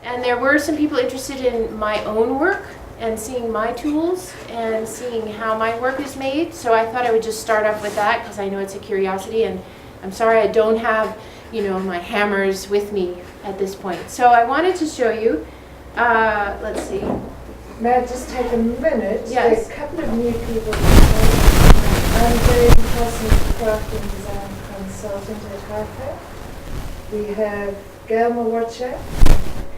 And there were some people interested in my own work and seeing my tools and seeing how my work is made. So I thought I would just start off with that because I know it's a curiosity, and I'm sorry I don't have, my hammers with me at this point. So I wanted to show you, let's see. May I just take a minute? Yes. There's a couple of new people. I'm Jane Parsons, craft and design consultant at HIFA. We have Gail Mwacha,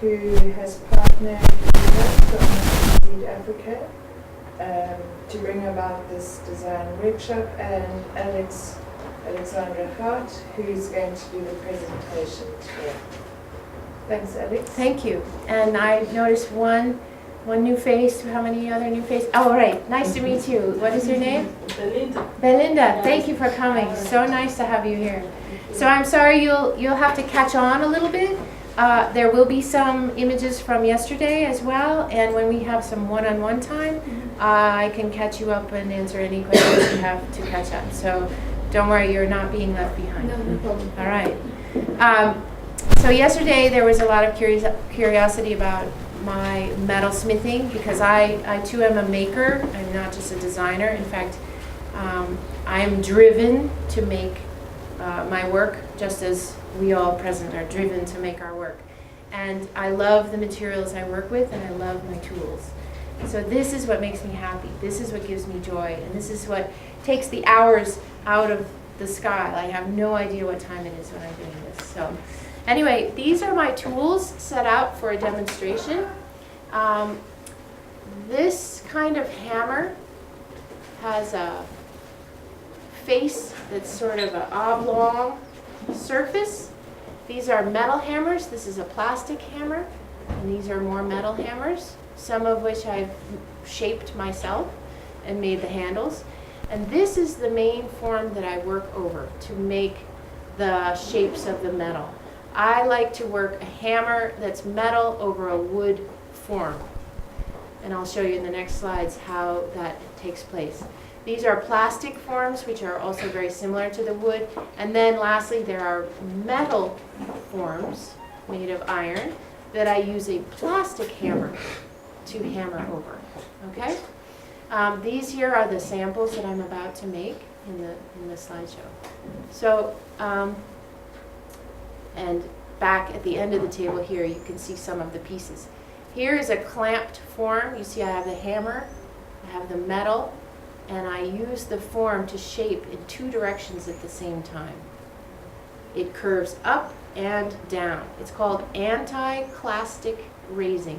who has partnered with us from Seed Africa to bring about this design workshop, and Alexandra Hart, who's going to do the presentation today. Thanks, Alex. Thank you. And I noticed one new face. How many other new faces? Oh, right. Nice to meet you. What is your name? Belinda. Thank you for coming. So nice to have you here. So I'm sorry you'll have to catch on a little bit. There will be some images from yesterday as well, and when we have some one-on-one time, I can catch you up and answer any questions you have to catch up. So don't worry, you're not being left behind. No problem. All right. So yesterday there was a lot of curiosity about my metal smithing, because I too am a maker. I'm not just a designer. In fact, I am driven to make my work, just as we all present are driven to make our work. And I love the materials I work with, and I love my tools. So this is what makes me happy. This is what gives me joy, and this is what takes the hours out of the sky. I have no idea what time it is when I'm doing this. So anyway, these are my tools set out for a demonstration. This kind of hammer has a face that's sort of an oblong surface. These are metal hammers. This is a plastic hammer, and these are more metal hammers, some of which I've shaped myself and made the handles. And this is the main form that I work over to make the shapes of the metal. I like to work a hammer that's metal over a wood form. And I'll show you in the next slides how that takes place. These are plastic forms, which are also very similar to the wood. And then lastly, there are metal forms made of iron that I use a plastic hammer to hammer over. Okay? These here are the samples that I'm about to make in the slideshow. So, and back at the end of the table here, you can see some of the pieces. Here is a clamped form. You see I have the hammer, I have the metal, and I use the form to shape in two directions at the same time. It curves up and down. It's called anti-clastic raising.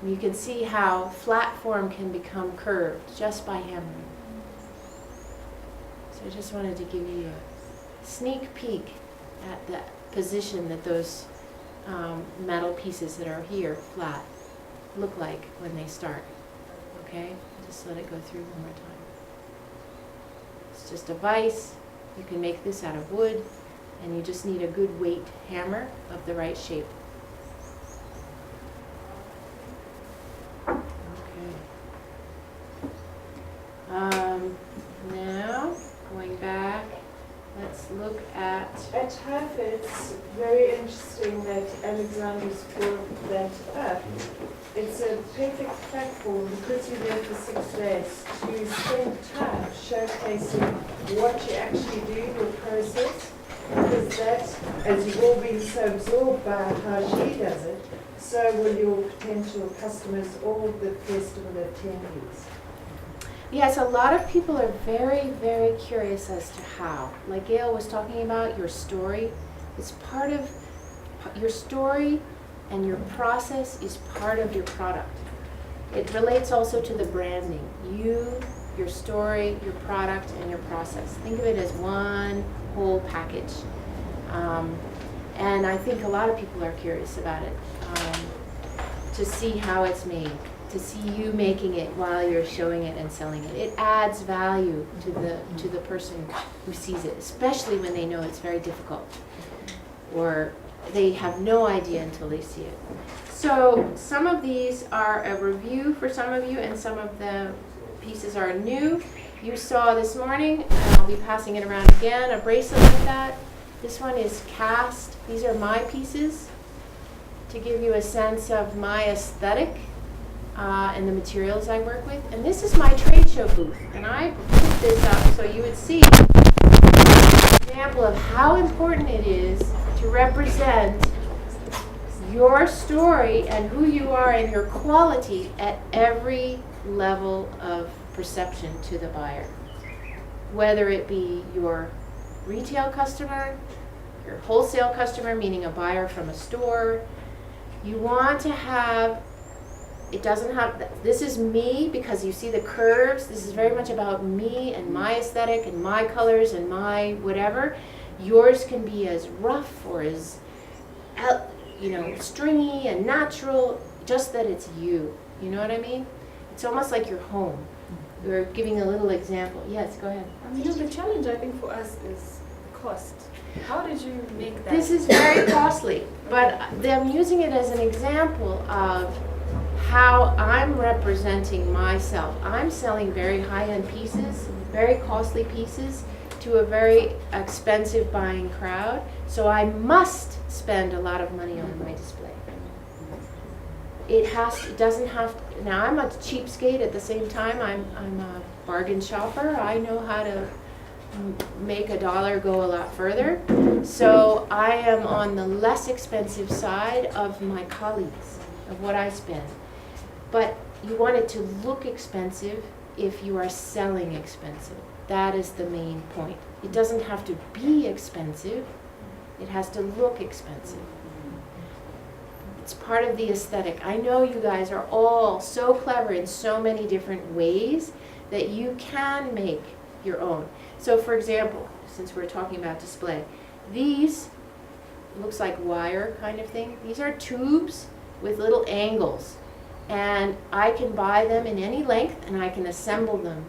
You can see how flat form can become curved just by hammering. So I just wanted to give you a sneak peek at the position that those metal pieces that are here flat look like when they start. Okay, just let it go through one more time. It's just a vise. You can make this out of wood, and you just need a good weight hammer of the right shape. Now, going back, let's look at... At HIFA, it's very interesting that Alexandra's brought that up. It's a perfect platform, because you're there for 6 days, to spend time showcasing what you actually do, your process, because that, as you've all been so absorbed by how she does it, so will your potential customers, all the festival attendees. Yes, a lot of people are very, very curious as to how. Like Gail was talking about, your story is part of your story, and your process is part of your product. It relates also to the branding. You, your story, your product, and your process. Think of it as one whole package. And I think a lot of people are curious about it, to see how it's made, to see you making it while you're showing it and selling it. It adds value to the person who sees it, especially when they know it's very difficult, or they have no idea until they see it. So some of these are a review for some of you, and some of the pieces are new. You saw this morning, and I'll be passing it around again, a bracelet like that. This one is cast. These are my pieces. to give you a sense of my aesthetic and the materials I work with. And this is my trade show booth. And I put this up so you would see an example of how important it is to represent your story and who you are and your quality at every level of perception to the buyer. Whether it be your retail customer, your wholesale customer, meaning a buyer from a store, you want to have, it doesn't have, this is me because you see the curves. This is very much about me and my aesthetic and my colors and my whatever. Yours can be as rough or as, stringy and natural, just that it's you. You know what I mean? It's almost like your home. We're giving a little example. Yes, go ahead. The challenge I think for us is cost. How did you make that? This is very costly, but I'm using it as an example of how I'm representing myself. I'm selling very high-end pieces, very costly pieces to a very expensive buying crowd, so I must spend a lot of money on my display. It doesn't have to, now I'm a cheapskate at the same time. I'm a bargain shopper. I know how to make a dollar go a lot further. So I am on the less expensive side of my colleagues, of what I spend. But you want it to look expensive if you are selling expensive. That is the main point. It doesn't have to be expensive. It has to look expensive. It's part of the aesthetic. I know you guys are all so clever in so many different ways that you can make your own. So for example, since we're talking about display, these, looks like wire kind of thing. These are tubes with little angles. And I can buy them in any length and I can assemble them.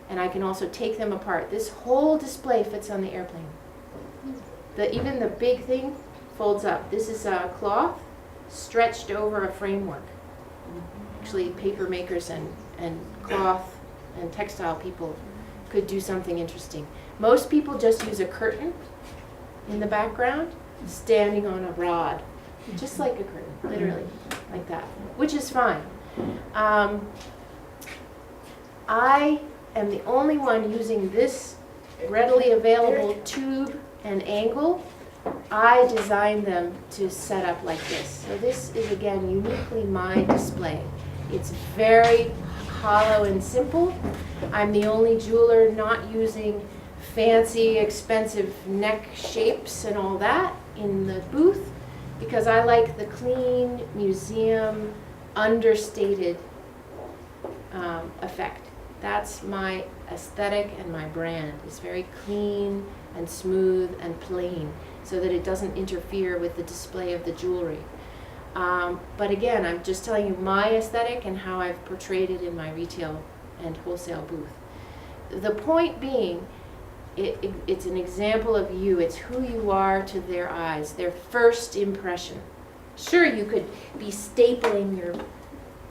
And I can also take them apart. This whole display fits on the airplane. Even the big thing folds up. This is a cloth stretched over a framework. Actually, paper makers and cloth and textile people could do something interesting. Most people just use a curtain in the background, standing on a rod, just like a curtain, literally, like that, which is fine. I am the only one using this readily available tube and angle. I designed them to set up like this. So this is, again, uniquely my display. It's very hollow and simple. I'm the only jeweler not using fancy, expensive neck shapes and all that in the booth because I like the clean, museum, understated effect. That's my aesthetic and my brand. It's very clean and smooth and plain so that it doesn't interfere with the display of the jewelry. But again, I'm just telling you my aesthetic and how I've portrayed it in my retail and wholesale booth. The point being, it's an example of you. It's who you are to their eyes, their first impression. Sure, you could be stapling your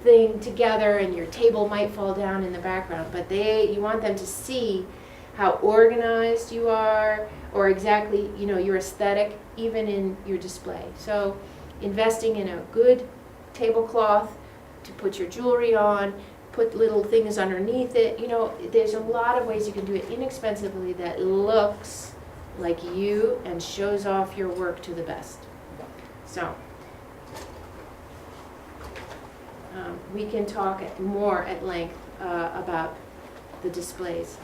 thing together and your table might fall down in the background, but you want them to see how organized you are or exactly, your aesthetic, even in your display. So investing in a good tablecloth to put your jewelry on, put little things underneath it. There's a lot of ways you can do it inexpensively that looks like you and shows off your work to the best. So we can talk more at length about the displays.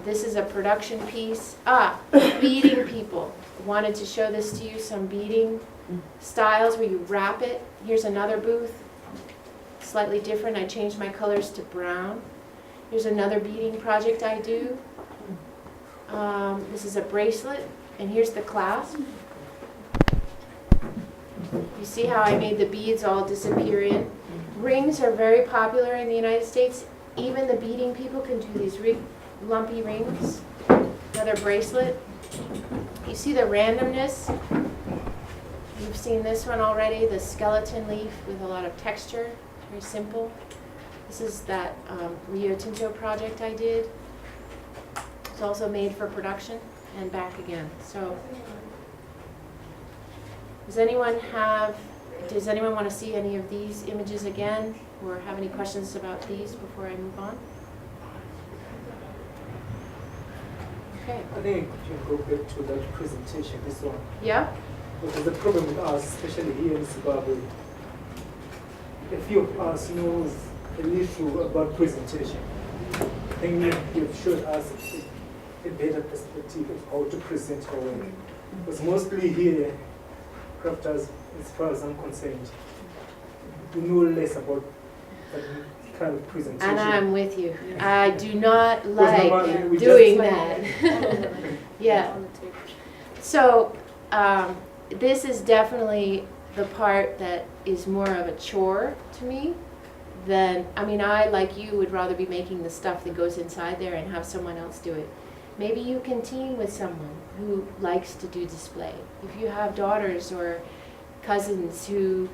This is a production piece. Beading people. Wanted to show this to you, some beading styles where you wrap it. Here's another booth, slightly different. I changed my colors to brown. Here's another beading project I do. This is a bracelet, and here's the clasp. You see how I made the beads all disappear in? Rings are very popular in the United States. Even the beading people can do these lumpy rings. Another bracelet. You see the randomness? You've seen this one already, the skeleton leaf with a lot of texture, very simple. This is that Rio Tinto project I did. It's also made for production and back again. So, does anyone have does anyone want to see any of these images again, or have any questions about these before I move on? Okay. I think you can go back to that presentation, this one. Yeah? Because the problem with us, especially here in Zimbabwe, a few of us knows an issue about presentation. I think you've showed us a better perspective of how to present our work. Because mostly here, crafters, as far as I'm concerned, we know less about that kind of presentation. And I'm with you. I do not Because like normally we doing just- that. Yeah. So, this is definitely the part that is more of a chore to me than, I mean, I, like you, would rather be making the stuff that goes inside there and have someone else do it. Maybe you can team with someone who likes to do display. If you have daughters or cousins who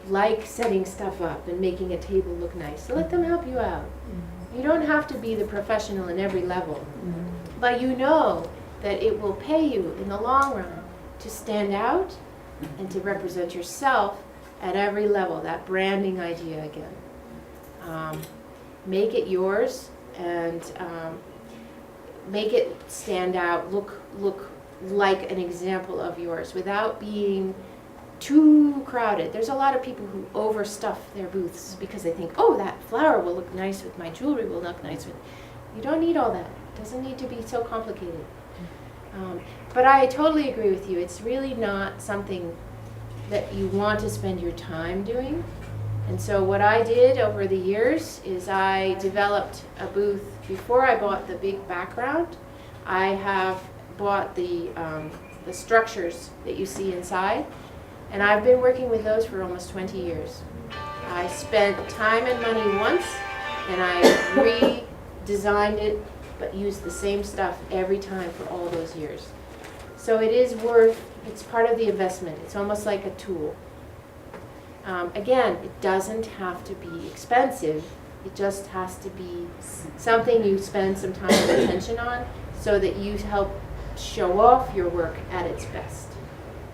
like setting stuff up and making a table look nice, so let them help you out. You don't have to be the professional in every level, but you know that it will pay you in the long run to stand out and to represent yourself at every level, that branding idea again. Make it yours and make it stand out, look like an example of yours without being too crowded. There's a lot of people who overstuff their booths because they think, oh, that flower will look nice with my jewelry, will look nice with. You don't need all that. It doesn't need to be so complicated. But I totally agree with you. It's really not something that you want to spend your time doing. And so what I did over the years is I developed a booth. Before I bought the big background, I have bought the structures that you see inside. And I've been working with those for almost 20 years. I spent time and money once, and I redesigned it, but used the same stuff every time for all those years. So it is worth, it's part of the investment. It's almost like a tool. Again, it doesn't have to be expensive. It just has to be something you spend some time and attention on so that you help show off your work at its best.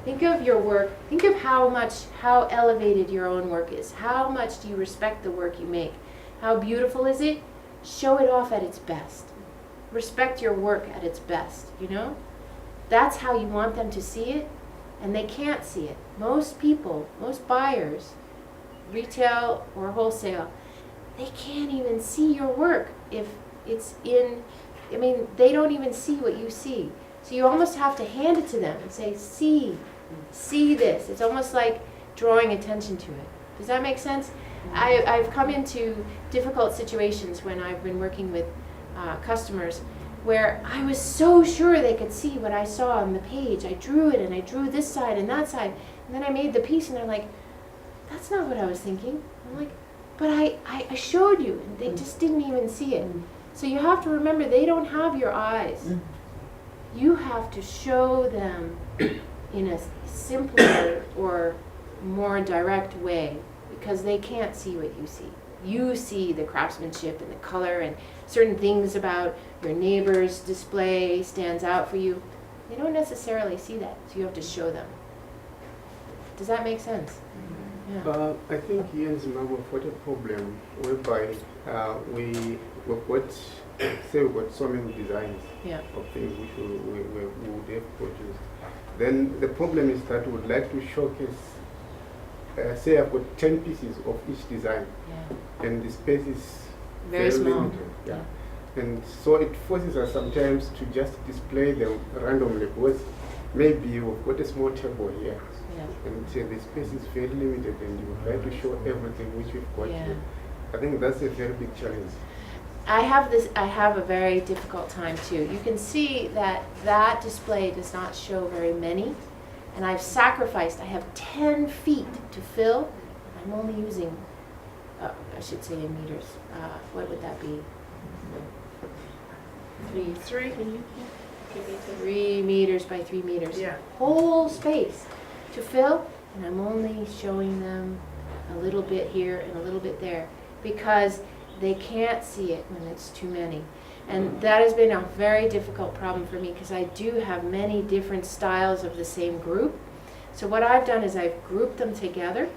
Think of your work, think of how elevated your own work is. How much do you respect the work you make? How beautiful is it? Show it off at its best. Respect your work at its best, you know? That's how you want them to see it, and they can't see it. Most people, most buyers, retail or wholesale, they can't even see your work if it's in, I mean, they don't even see what you see. So you almost have to hand it to them and say, see this. It's almost like drawing attention to it. Does that make sense? I've come into difficult situations when I've been working with customers where I was so sure they could see what I saw on the page. I drew it and I drew this side and that side. And then I made the piece and they're like, that's not what I was thinking. I'm like, but I showed you and they just didn't even see it. So you have to remember they don't have your eyes. You have to show them in a simpler or more direct way because they can't see what you see. You see the craftsmanship and the color and certain things about your neighbor's display stands out for you. They don't necessarily see that, so you have to show them. Does that make sense? Yeah. I think here in Zimbabwe we've got a problem whereby we've got so many designs of things which we would have produced. Then the problem is that we would like to showcase, say I've got 10 pieces of each design, and the space is very small. limited. And so it forces us sometimes to just display them randomly because maybe we've got a small table here. And the space is very limited and you would like to show everything which we've got here. I think that's a very big challenge. I have a very difficult time too. You can see that display does not show very many. And I've sacrificed, I have 10 feet to fill. I'm only using, I should say in meters. What would that be? 3 meters by 3 meters. Whole space to fill, and I'm only showing them a little bit here and a little bit there because they can't see it when it's too many. And that has been a very difficult problem for me because I do have many different styles of the same group. So what I've done is I've grouped them together,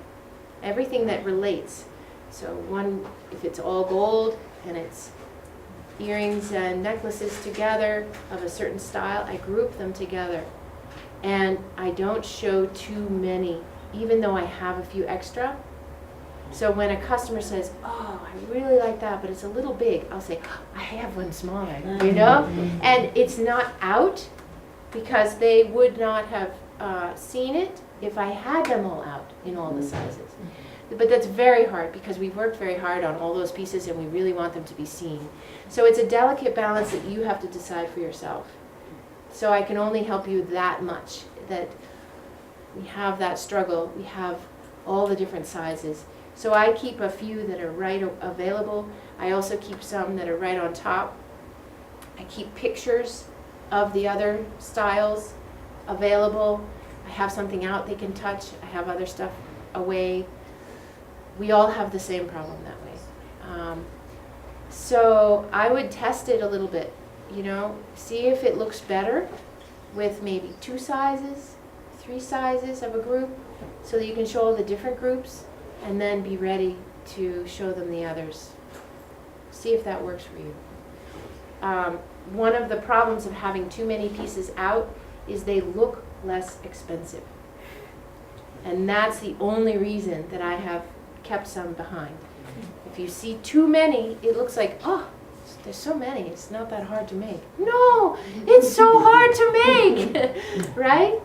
everything that relates. So one, if it's all gold and it's earrings and necklaces together of a certain style, I group them together. And I don't show too many, even though I have a few extra. So when a customer says, oh, I really like that, but it's a little big, I'll say, I have one smaller, you know? And it's not out because they would not have seen it if I had them all out in all the sizes. But that's very hard because we've worked very hard on all those pieces and we really want them to be seen. So it's a delicate balance that you have to decide for yourself. So I can only help you that much, that we have that struggle, we have all the different sizes. So I keep a few that are right available. I also keep some that are right on top. I keep pictures of the other styles available. I have something out they can touch. I have other stuff away. We all have the same problem that way. So I would test it a little bit, you know, see if it looks better with maybe 2 sizes, 3 sizes of a group, so that you can show all the different groups and then be ready to show them the others. See if that works for you. One of the problems of having too many pieces out is they look less expensive. And that's the only reason that I have kept some behind. If you see too many, it looks like, oh, there's so many, it's not that hard to make. No, it's so hard to make, right?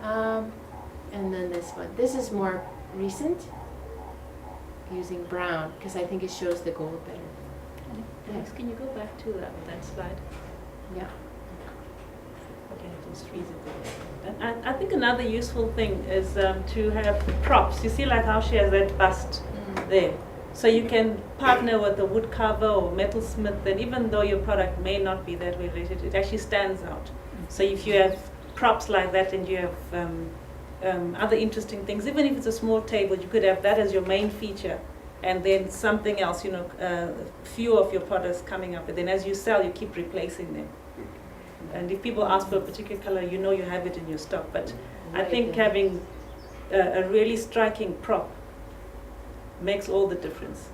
And then this one. This is more recent, using brown, because I think it shows the gold better. Alex, can you go back to that slide? Yeah. Okay, just freeze it. And I think another useful thing is to have props. You see like how she has that bust there. So you can partner with a wood carver or metalsmith, and even though your product may not be that way related, it actually stands out. So if you have props like that and you have other interesting things, even if it's a small table, you could have that as your main feature, and then something else, you know, a few of your products coming up, and then as you sell, you keep replacing them. And if people ask for a particular color, you know you have it in your stock. But I think having a really striking prop makes all the difference,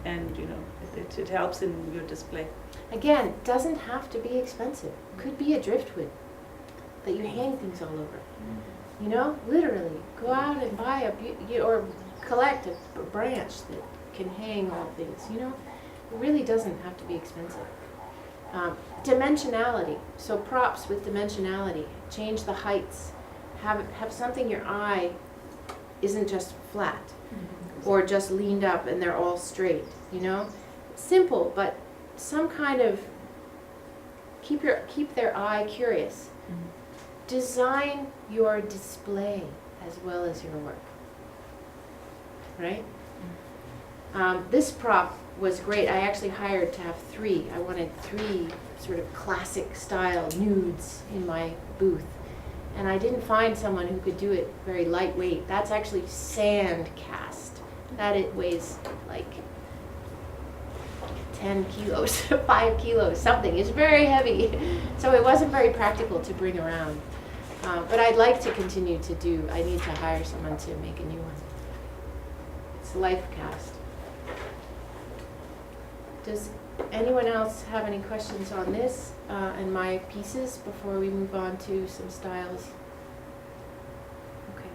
and you know it helps in your display. Again, doesn't have to be expensive. Could be a driftwood that you hang things all over. You know, literally, go out and buy or collect a branch that can hang all things. You know, it really doesn't have to be expensive. Dimensionality. So props with dimensionality. Change the heights. Have something your eye isn't just flat or just leaned up and they're all straight. You know, simple, but some kind of keep their eye curious. Design your display as well as your work. Right? This prop was great. I actually hired to have 3. I wanted 3 sort of classic style nudes in my booth. And I didn't find someone who could do it very lightweight. That's actually sand cast. That it weighs like 10 kilos, 5 kilos, something. It's very heavy. So it wasn't very practical to bring around. But I'd like to continue to do. I need to hire someone to make a new one. It's life cast. Does anyone else have any questions on this and my pieces before we move on to some styles? Okay.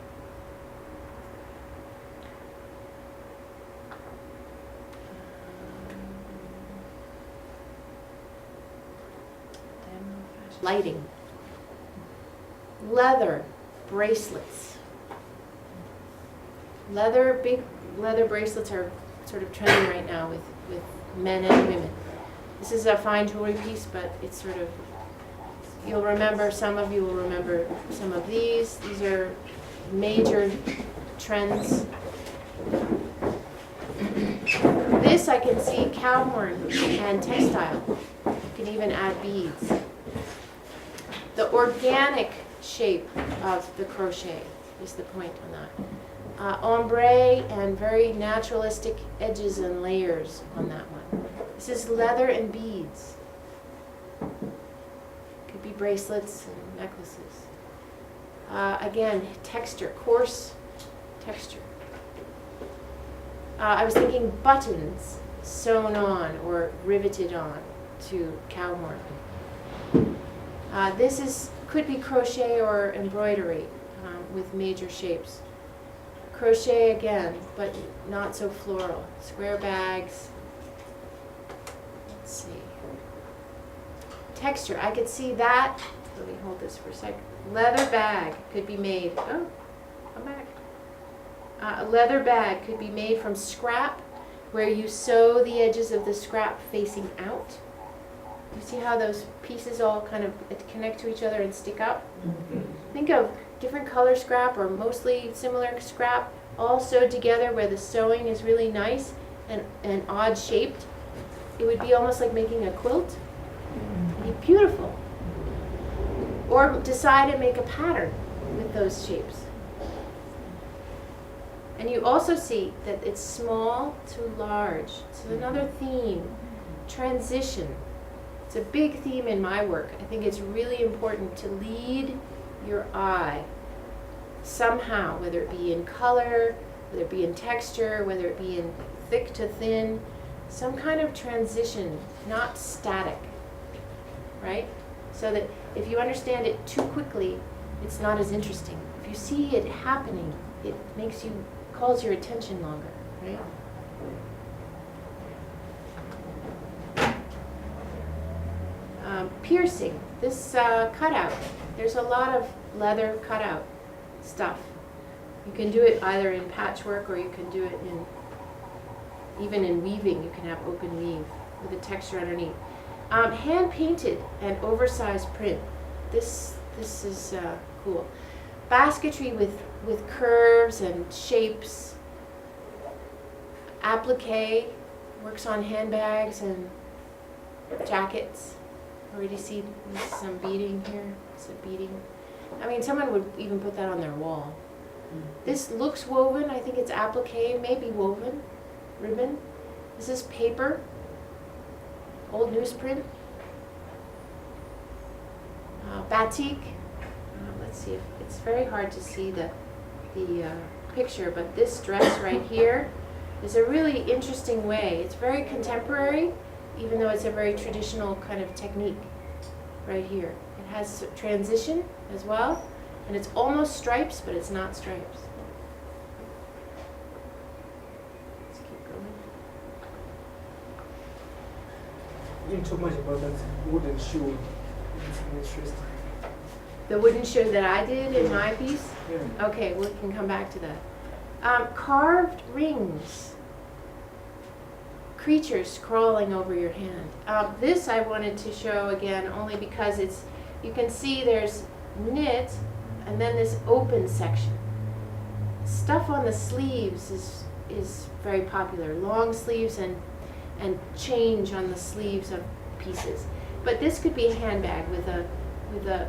Lighting. Leather bracelets. Big leather bracelets are sort of trending right now with men and women. This is a fine jewelry piece, but it's sort of, you'll remember, some of you will remember some of these. These are major trends. This I can see cow horn and textile. You can even add beads. The organic shape of the crochet is the point on that. Ombre and very naturalistic edges and layers on that one. This is leather and beads. Could be bracelets and necklaces. Again, texture, coarse texture. I was thinking buttons sewn on or riveted on to cow horn. Could be crochet or embroidery with major shapes. Crochet again, but not so floral. Square bags. Let's see. Texture, I could see that. Let me hold this for a second. Leather bag could be made. Oh, come back. A leather bag could be made from scrap, where you sew the edges of the scrap facing out. You see how those pieces all kind of connect to each other and stick up? Think of different color scrap or mostly similar scrap all sewed together where the sewing is really nice and odd shaped. It would be almost like making a quilt. It'd be beautiful. Or decide and make a pattern with those shapes. And you also see that it's small to large. So another theme, transition. It's a big theme in my work. I think it's really important to lead your eye somehow, whether it be in color, whether it be in texture, whether it be in thick to thin, some kind of transition, not static, right? So that if you understand it too quickly, it's not as interesting. If you see it happening, it calls your attention longer, right? Piercing, this cutout. There's a lot of leather cutout stuff. You can do it either in patchwork or you can do it even in weaving. You can have open weave with a texture underneath. Hand painted and oversized print. This is cool. Basketry with curves and shapes. Applique works on handbags and jackets. Already see some beading here. Some beading. I mean, someone would even put that on their wall. This looks woven. I think it's applique, maybe woven ribbon. This is paper. Old newsprint. Batik. Let's see if it's very hard to see the picture, but this dress right here is a really interesting way. It's very contemporary, even though it's a very traditional kind of technique right here. It has transition as well, and it's almost stripes, but it's not stripes. Let's keep going. You didn't talk much about that wooden shoe. It's interesting. The wooden shoe that I did in my piece? Yeah. Okay, we can come back to that. Carved rings. Creatures crawling over your hand. This I wanted to show again only because you can see there's knit and then this open section. Stuff on the sleeves is very popular. Long sleeves and change on the sleeves of pieces. But this could be a handbag with a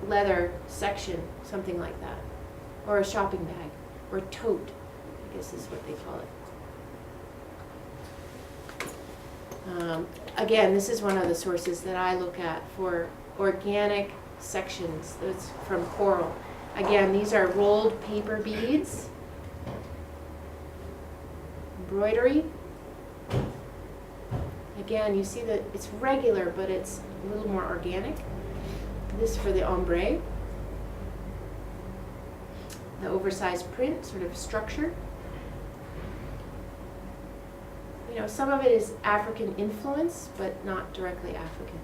leather section, something like that. Or a shopping bag. Or tote, I guess is what they call it. Again, this is one of the sources that I look at for organic sections. That's from coral. Again, these are rolled paper beads. Embroidery. Again, you see that it's regular, but it's a little more organic. This for the ombre. The oversized print, sort of structure. You know, some of it is African influence, but not directly African.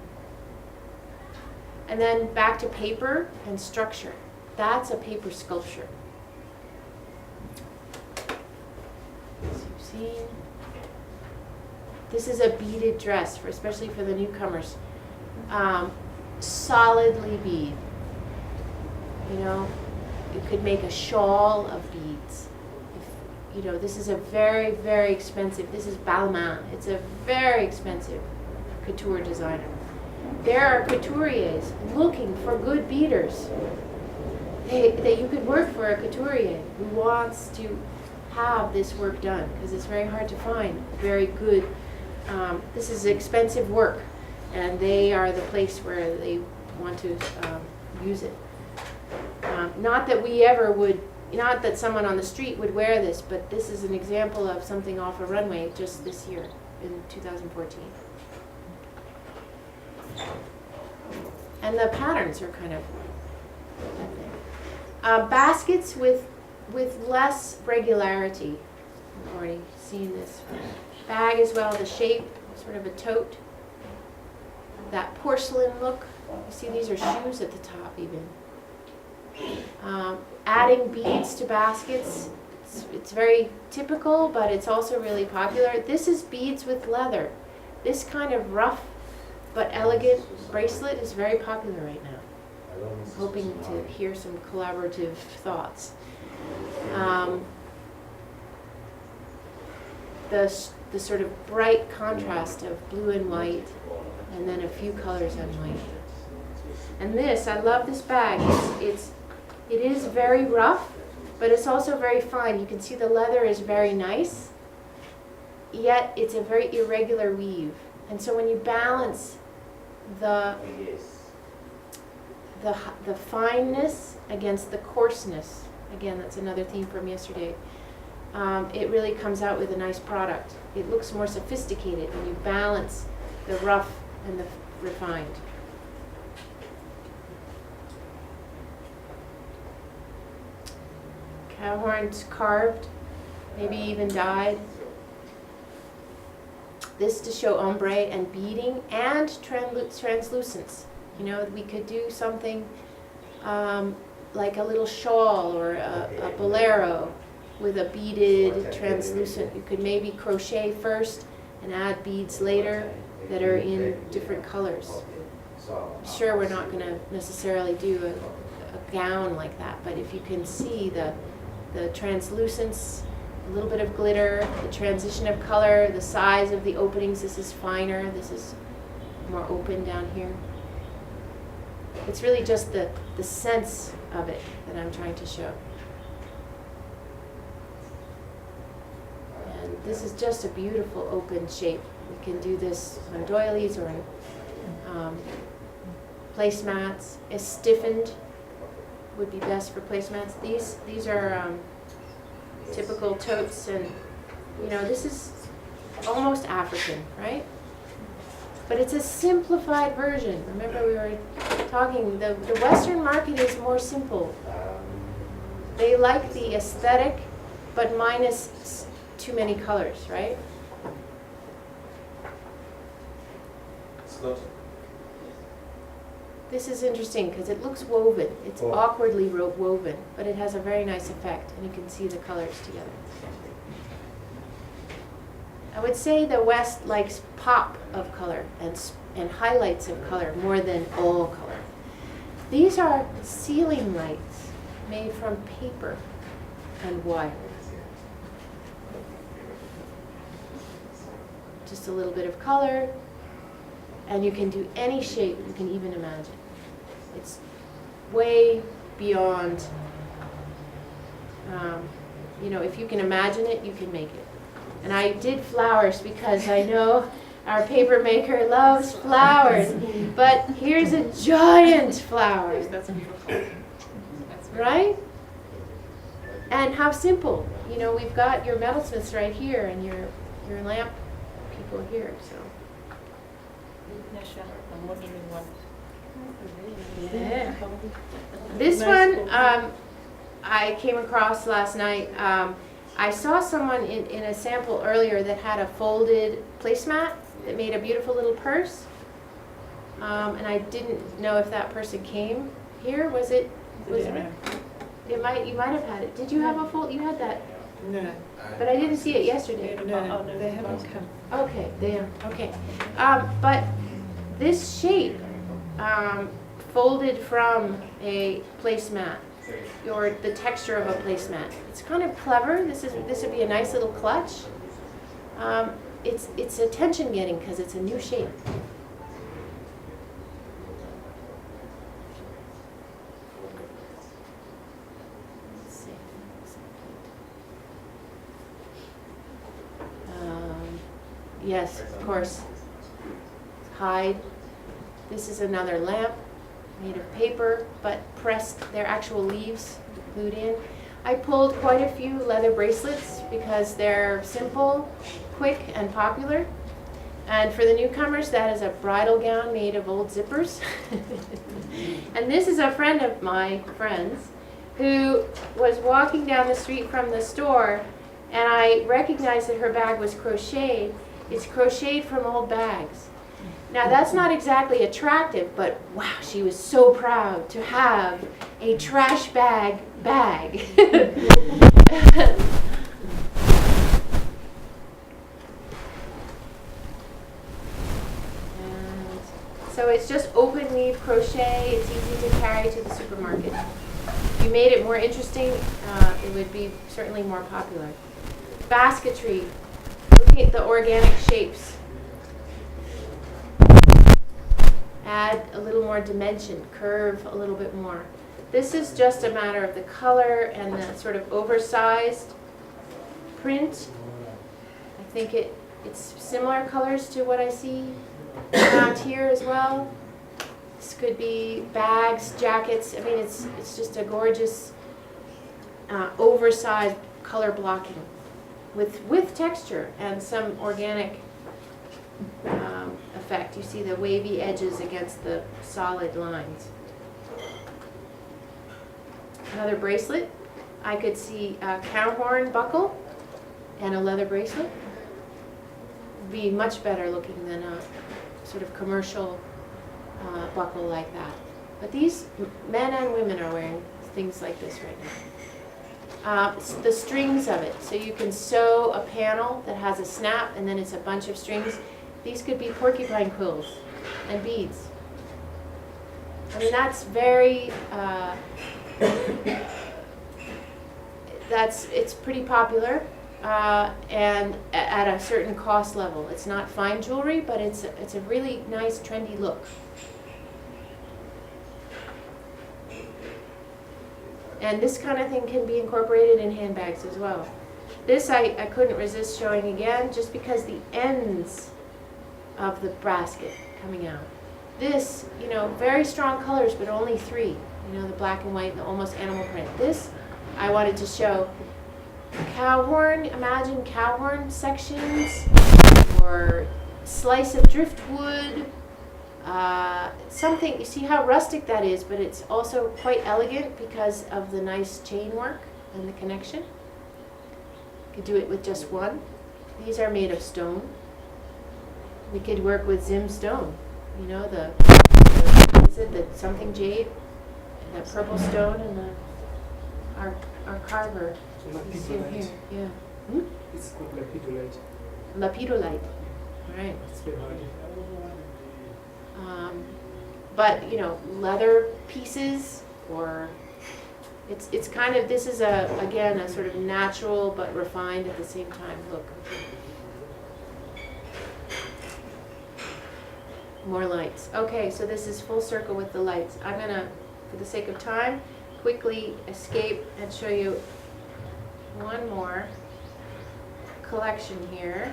And then back to paper and structure. That's a paper sculpture. As you've seen. This is a beaded dress, especially for the newcomers. Solidly bead. You know, you could make a shawl of beads. You know, this is a very, very expensive, this is Balmain. It's a very expensive couture designer. There are couturiers looking for good beaders. That you could work for a couturier who wants to have this work done, because it's very hard to find very good. This is expensive work, and they are the place where they want to use it. Not that we ever would, not that someone on the street would wear this, but this is an example of something off a runway just this year, in 2014. And the patterns are kind of that thing. Baskets with less regularity. I've already seen this. Bag as well, the shape, sort of a tote. That porcelain look. You see these are shoes at the top even. Adding beads to baskets. It's very typical, but it's also really popular. This is beads with leather. This kind of rough but elegant bracelet is very popular right now. Hoping to hear some collaborative thoughts. The sort of bright contrast of blue and white, and then a few colors on white. And this, I love this bag. It is very rough, but it's also very fine. You can see the leather is very nice, yet it's a very irregular weave. And so when you balance the fineness against the coarseness, again, that's another theme from yesterday, it really comes out with a nice product. It looks more sophisticated when you balance the rough and the refined. Cow horns carved, maybe even dyed. This to show ombre and beading and translucence. You know, we could do something like a little shawl or a bolero with a beaded translucent. You could maybe crochet first and add beads later that are in different colors. I'm sure we're not going to necessarily do a gown like that, but if you can see the translucence, a little bit of glitter, the transition of color, the size of the openings. This is finer, this is more open down here. It's really just the sense of it that I'm trying to show. And this is just a beautiful open shape. We can do this on doilies or on placemats. It's stiffened, would be best for placemats. These are typical totes, and you know, this is almost African, right? But it's a simplified version. Remember we were talking, the Western market is more simple. They like the aesthetic, but minus too many colors, right? This is interesting because it looks woven. It's awkwardly woven, but it has a very nice effect, and you can see the colors together. I would say the West likes pop of color and highlights of color more than all color. These are ceiling lights made from paper and wire. Just a little bit of color, and you can do any shape you can even imagine. It's way beyond, you know, if you can imagine it, you can make it. And I did flowers because I know our paper maker loves flowers. But here's a giant flower. That's beautiful. Right? And how simple. You know, we've got your metalsmiths right here and your lamp people here. So. I'm wondering what. Yeah. This one I came across last night. I saw someone in a sample earlier that had a folded placemat that made a beautiful little purse. And I didn't know if that person came here. Was it? You might have had it. Did you have a fold? You had that. No. But I didn't see it yesterday. No, they haven't come. Okay, damn. Okay. But this shape folded from a placemat, or the texture of a placemat. It's kind of clever. This would be a nice little clutch. It's attention getting because it's a new shape. Let's see. Yes, of course. Hide. This is another lamp made of paper, but pressed, their actual leaves glued in. I pulled quite a few leather bracelets because they're simple, quick, and popular. And for the newcomers, that is a bridal gown made of old zippers. And this is a friend of my friend's who was walking down the street from the store, and I recognized that her bag was crocheted. It's crocheted from old bags. Now that's not exactly attractive, but wow, she was so proud to have a trash bag. And so it's just open weave crochet. It's easy to carry to the supermarket. If you made it more interesting, it would be certainly more popular. Basketry. Look at the organic shapes. Add a little more dimension, curve a little bit more. This is just a matter of the color and the sort of oversized print. I think it's similar colors to what I see around here as well. This could be bags, jackets. I mean, it's just a gorgeous oversized color blocking with texture and some organic effect. You see the wavy edges against the solid lines. Another bracelet. I could see a cow horn buckle and a leather bracelet. Would be much better looking than a sort of commercial buckle like that. But these men and women are wearing things like this right now. The strings of it. So you can sew a panel that has a snap and then it's a bunch of strings. These could be porcupine quills and beads. I mean, that's very, it's pretty popular and at a certain cost level. It's not fine jewelry, but it's a really nice trendy look. And this kind of thing can be incorporated in handbags as well. This I couldn't resist showing again just because the ends of the basket coming out. This, you know, very strong colors, but only three. You know, the black and white, the almost animal print. This, I wanted to show cow horn, imagine cow horn sections, or slice of driftwood, something, you see how rustic that is, but it's also quite elegant because of the nice chain work and the connection. You could do it with just one. These are made of stone. We could work with Zim stone, you know, is it the something jade, and the purple stone, and our carver. You see it here, yeah. Hmm? It's called lapidolite. Lapidolite, right. It's very hard. But you know, leather pieces, or it's kind of, this is again a sort of natural but refined at the same time look. More lights. Okay, so this is full circle with the lights. I'm gonna, for the sake of time, quickly escape and show you one more collection here.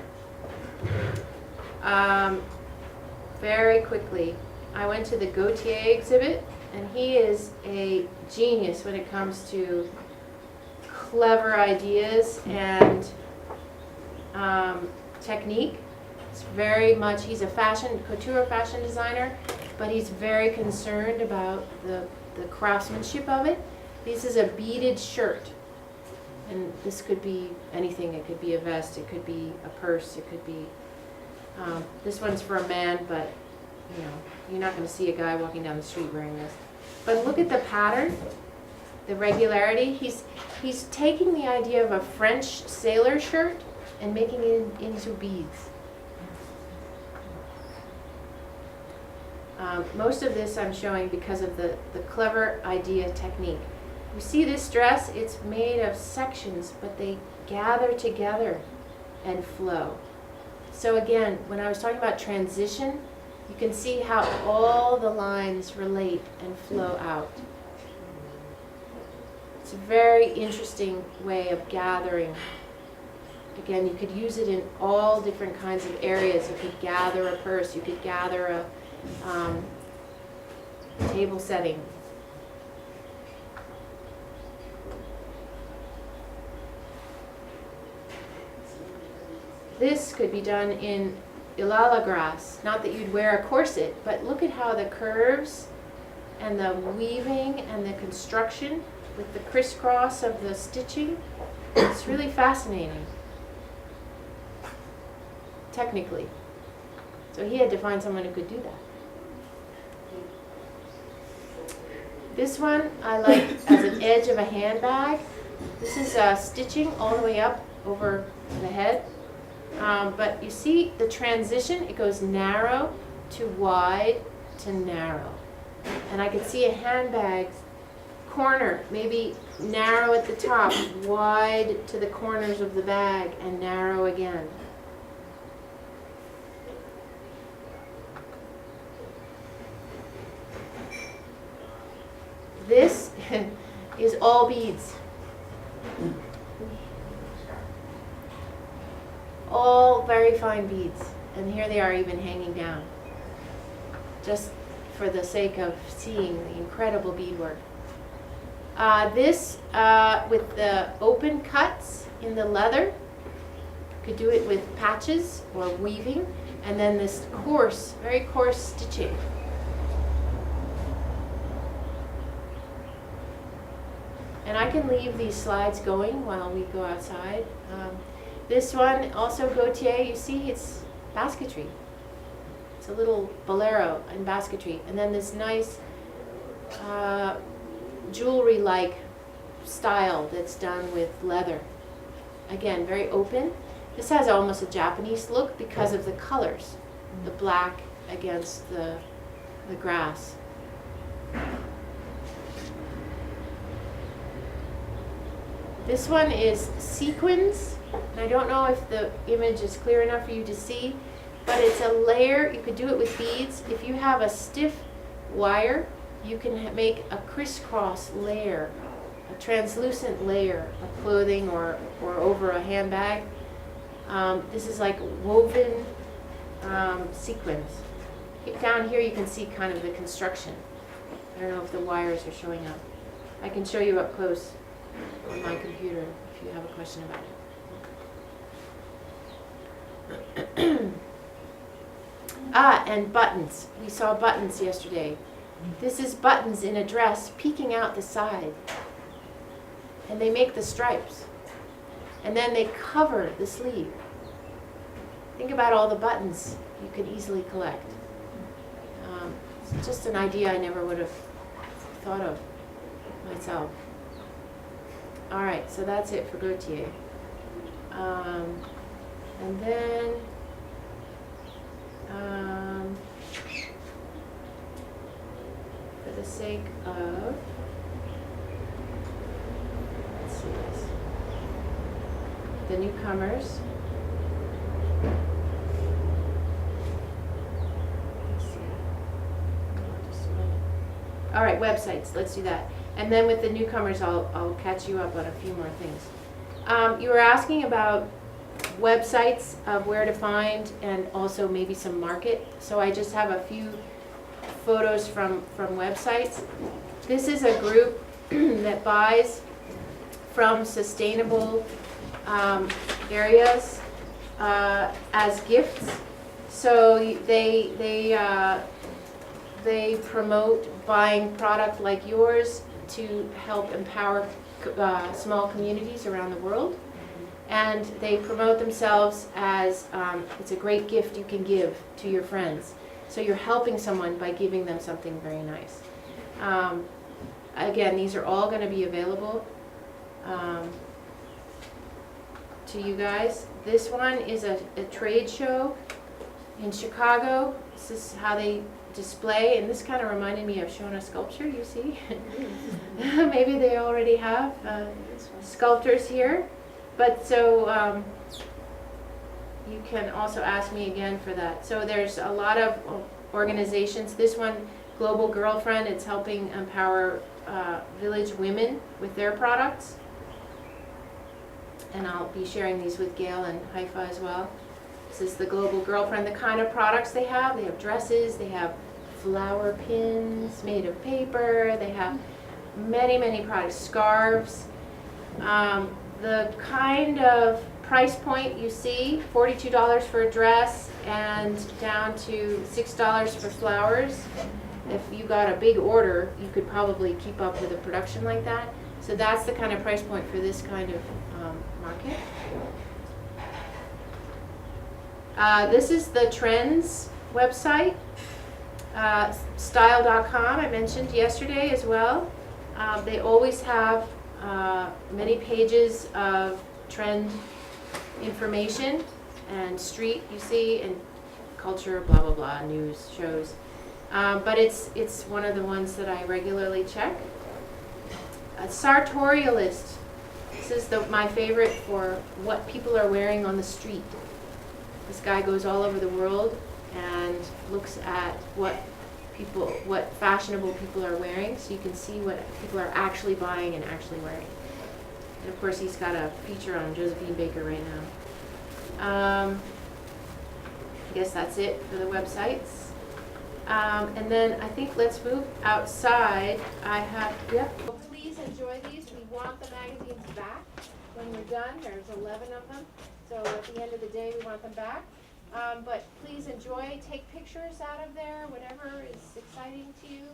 Very quickly, I went to the Gautier exhibit, and he is a genius when it comes to clever ideas and technique. It's very much, he's a couture fashion designer, but he's very concerned about the craftsmanship of it. This is a beaded shirt, and this could be anything. It could be a vest, it could be a purse, it could be, this one's for a man, but you know, you're not going to see a guy walking down the street wearing this. But look at the pattern, the regularity. He's taking the idea of a French sailor shirt and making it into beads. Most of this I'm showing because of the clever idea technique. You see this dress, it's made of sections, but they gather together and flow. So again, when I was talking about transition, you can see how all the lines relate and flow out. It's a very interesting way of gathering. Again, you could use it in all different kinds of areas. You could gather a purse, you could gather table setting. This could be done in Ilala grass. Not that you'd wear a corset, but look at how the curves and the weaving and the construction with the crisscross of the stitching. It's really fascinating, technically. So he had to find someone who could do that. This one I like as an edge of a handbag. This is stitching all the way up over the head. But you see the transition, it goes narrow to wide to narrow. And I could see a handbag corner, maybe narrow at the top, wide to the corners of the bag, and narrow again. This is all beads. All very fine beads. And here they are even hanging down. Just for the sake of seeing the incredible beadwork. This, with the open cuts in the leather, could do it with patches or weaving. And then this coarse, very coarse stitching. And I can leave these slides going while we go outside. This one, also Gautier, you see it's basketry. It's a little bolero in basketry. And then this nice jewelry-like style that's done with leather. Again, very open. This has almost a Japanese look because of the colors. The black against the grass. This one is sequins. And I don't know if the image is clear enough for you to see, but it's a layer. You could do it with beads. If you have a stiff wire, you can make a crisscross layer, a translucent layer of clothing or over a handbag. This is like woven sequins. Down here you can see kind of the construction. I don't know if the wires are showing up. I can show you up close on my computer if you have a question about it. And buttons. We saw buttons yesterday. This is buttons in a dress peeking out the side. And they make the stripes. And then they cover the sleeve. Think about all the buttons you could easily collect. It's just an idea I never would have thought of myself. All right, so that's it for Gautier. And then for the sake of, let's see this, the newcomers. Let's see. All right, websites. Let's do that. And then with the newcomers, I'll catch you up on a few more things. You were asking about websites of where to find and also maybe some market. So I just have a few photos from websites. This is a group that buys from sustainable areas as gifts. So they promote buying product like yours to help empower small communities around the world. And they promote themselves as it's a great gift you can give to your friends. So you're helping someone by giving them something very nice. Again, these are all going to be available to you guys. This one is a trade show in Chicago. This is how they display, and this kind of reminded me of Shona Sculpture, you see. Maybe they already have sculptors here. But so you can also ask me again for that. So there's a lot of organizations. This one, Global Girlfriend, it's helping empower village women with their products. And I'll be sharing these with Gail and HIFA as well. This is the Global Girlfriend, the kind of products they have. They have dresses, they have flower pins made of paper. They have many, many products, scarves. The kind of price point you see, $42 for a dress and down to $6 for flowers. If you got a big order, you could probably keep up with a production like that. So that's the kind of price point for this kind of market. This is the Trends website, style.com, I mentioned yesterday as well. They always have many pages of trend information and street, you see, and culture, blah, blah, blah, news, shows. But it's one of the ones that I regularly check. Sartorialist. This is my favorite for what people are wearing on the street. This guy goes all over the world and looks at what fashionable people are wearing, so you can see what people are actually buying and actually wearing. And of course, he's got a feature on Josephine Baker right now. I guess that's it for the websites. And then I think let's move outside. So please enjoy these. We want the magazines back when we're done. There's 11 of them. So at the end of the day, we want them back. But please enjoy, take pictures out of there, whatever is exciting to you.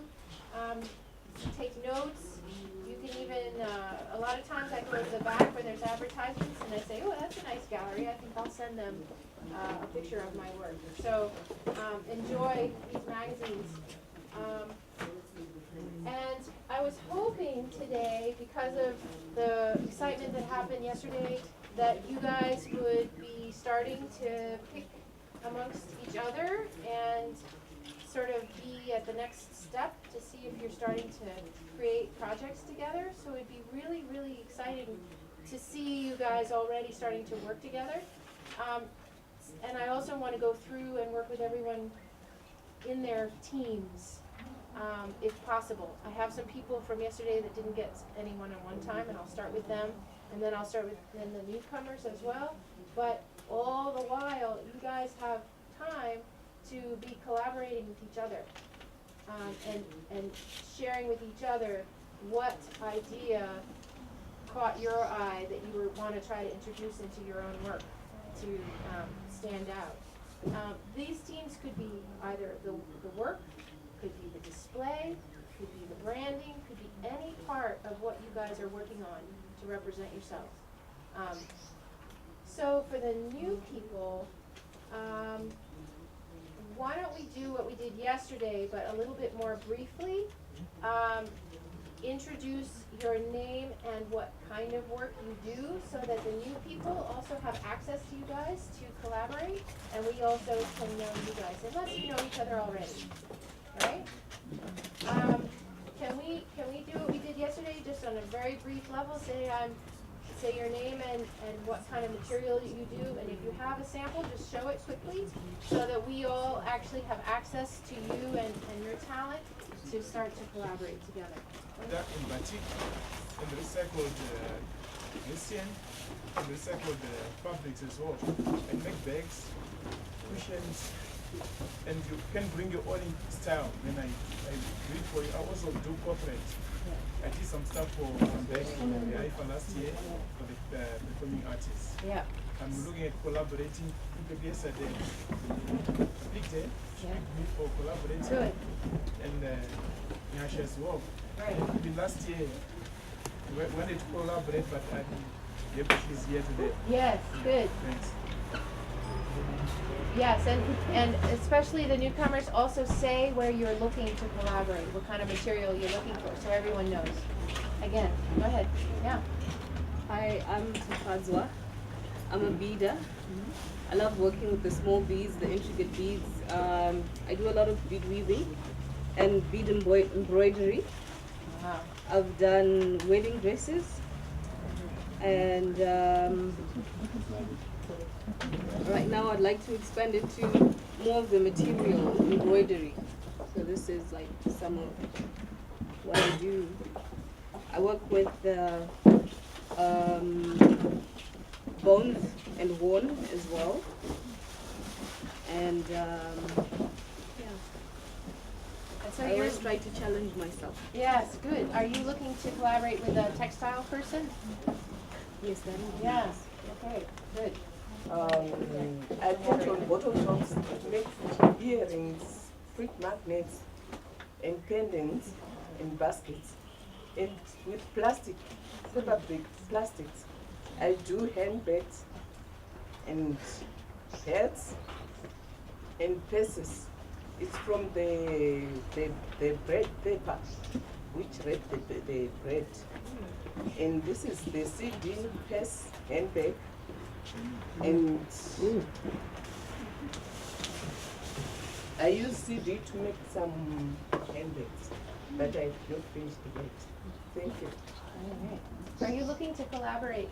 Take notes. You can even, a lot of times I go to the back where there's advertisements and I say, oh, that's a nice gallery. I think I'll send them a picture of my work. So enjoy these magazines. And I was hoping today, because of the excitement that happened yesterday, that you guys would be starting to pick amongst each other and sort of be at the next step to see if you're starting to create projects together. So it'd be really, really exciting to see you guys already starting to work together. And I also want to go through and work with everyone in their teams, if possible. I have some people from yesterday that didn't get anyone at one time, and I'll start with them. And then I'll start with the newcomers as well. But all the while, you guys have time to be collaborating with each other and sharing with each other what idea caught your eye that you want to try to introduce into your own work to stand out. These teams could be either the work, could be the display, could be the branding, could be any part of what you guys are working on to represent yourselves. So for the new people, why don't we do what we did yesterday, but a little bit more briefly? Introduce your name and what kind of work you do, so that the new people also have access to you guys to collaborate, and we also can know you guys, unless you know each other already, right? Can we do what we did yesterday, just on a very brief level? Say your name and what kind of material you do, and if you have a sample, just show it quickly, so that we all actually have access to you and your talent to start to collaborate together. That in batik, and recycled Asian, and recycled fabrics as well, and make bags, cushions, and you can bring your own style. Then I do it for you. I also do corporate. I did some stuff for back in the HIFA last year for the performing artists. Yeah. I'm looking at collaborating. Yesterday, a big day, me for collaborating. Good. And Nyasha's work. Right. Even last year, we wanted to collaborate, but I think she's here today. Yes, good. Thanks. Yes, and especially the newcomers, also say where you're looking to collaborate, what kind of material you're looking for, so everyone knows. Again, go ahead. Yeah. Hi, I'm Tafadzwa. I'm a beader. I love working with the small beads, the intricate beads. I do a lot of bead weaving and bead embroidery. Wow. I've done wedding dresses and right now I'd like to expand it to more of the material embroidery. So this is like some of what I do. I work with bones and worn as well. And yeah. And so I you're, always try to challenge myself. yes, good. Are you looking to collaborate with a textile person? Yes, that would be Yeah, nice. okay, good. I put on bottle tops to make earrings, fruit magnets, and pendants, and baskets. And with plastic, paper big plastics, I do handbags and hats and purses. It's from the bread paper, which wrap the bread. And this is the CD purse handbag. And I use CD to make some handbags, but I've not finished yet. Thank you. Are you looking to collaborate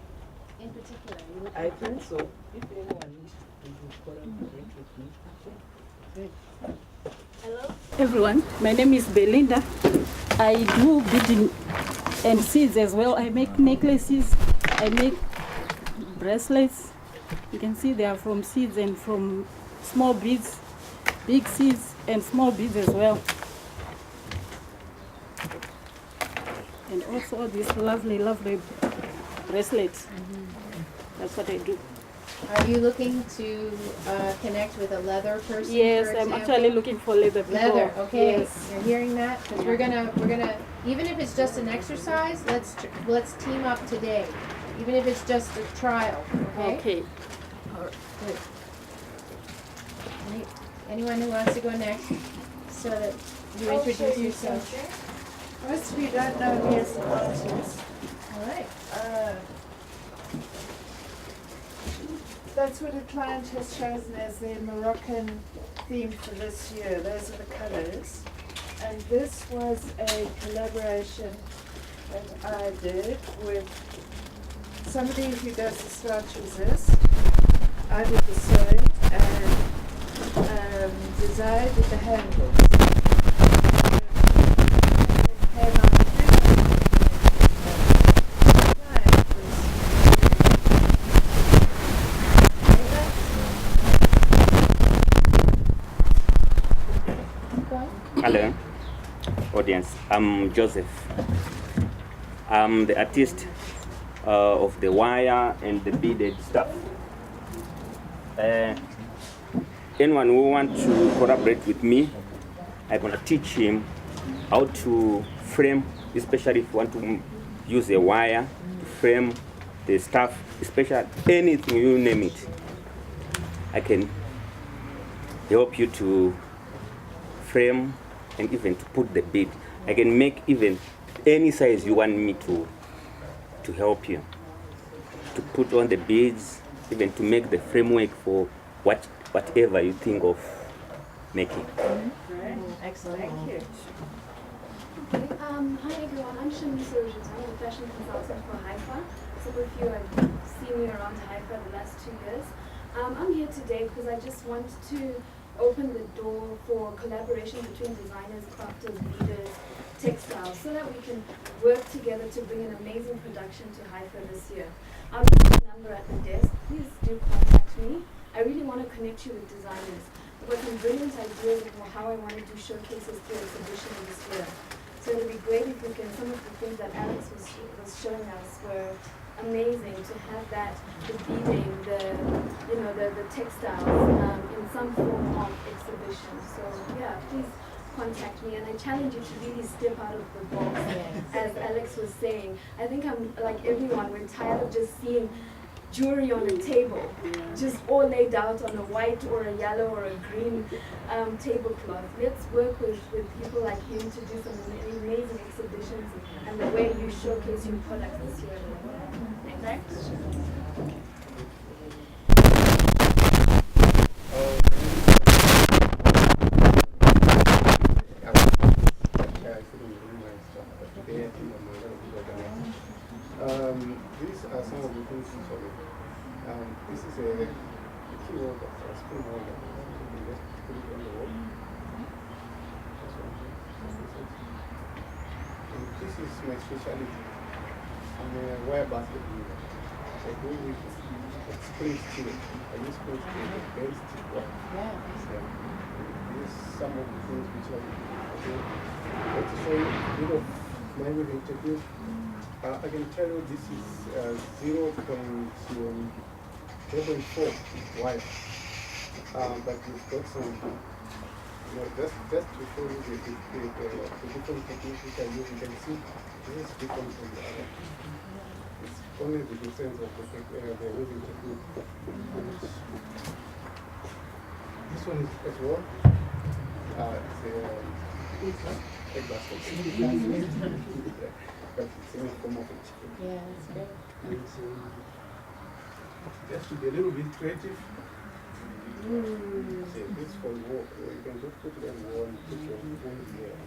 in particular? Are you looking I think so. If anyone wishes to collaborate with me. Good. Hello? Everyone, my name is Belinda. I do beading and seeds as well. I make necklaces, I make bracelets. You can see they are from seeds and from small beads, big seeds and small beads as well. And also this lovely, lovely bracelets. That's what I do. Are you looking to connect with a leather person? Yes, for I'm example? actually looking for leather people. Leather, okay. Yes. You're hearing that? Because we're gonna, even if it's just an exercise, let's team up today. Even if it's just a trial, okay? Okay. Good. Anyone who wants to go next, so that you I'll introduce show you yourself. something. Most of you don't know me as an artist. All right. That's what a client has chosen as their Moroccan theme for this year. Those are the colours. And this was a collaboration that I did with somebody who does the starch resist. I did the sewing and Desire did the handles. Came out Hello, audience. I'm Joseph. I'm the artist of the wire and the beaded stuff. Anyone who wants to collaborate with me, I'm gonna teach him how to frame, especially if you want to use a wire to frame the stuff, especially anything, you name it. I can help you to frame and even to put the bead. I can make even any size you want me to help you. To put on the beads, even to make the framework for whatever you think of making. Right. Excellent. Thank you. Okay. Hi everyone, I'm Shani Surgeons. I'm a fashion consultant for HIFA. Some of you have seen me around HIFA the last 2 years. I'm here today because I just want to open the door for collaboration between designers, crafters, leaders, textiles, so that we can work together to bring an amazing production to HIFA this year. I'll leave my number at the desk. Please do contact me. I really want to connect you with designers. I've got some brilliant ideas of how I want to do showcases through exhibition this year. So it would be great if we can, some of the things that Alex was showing us were amazing, to have that, the beading, the textiles in some form of exhibition. So yeah, please contact me, and I challenge you to really step out of the box. As Alex was saying, I think I'm like everyone, we're tired of just seeing jewelry on a table, just all laid out on a white or a yellow or a green tablecloth. Let's work with people like him to do some amazing exhibitions and the way you showcase your products this year. Thanks. These are some of the things you saw. This is a key holder, a spoon holder. You can just put it on the wall. And this is my specialty. I'm a wire basket weaver. I go with spring steel. I use spring steel, very stiff wire. Yeah. This some of the things which I do. But to show you a bit of my weaving technique, I can tell you this is 0.4 wire. But we've got some, just to show you the different techniques which I use. You can see this is different from the other. It's only the difference of the weaving technique. This one is as well. It's a basket. But it's in a form of a chicken. Yeah, that's great. And just to be a little bit creative. This for wall. You can just put it on the wall and put your phone here.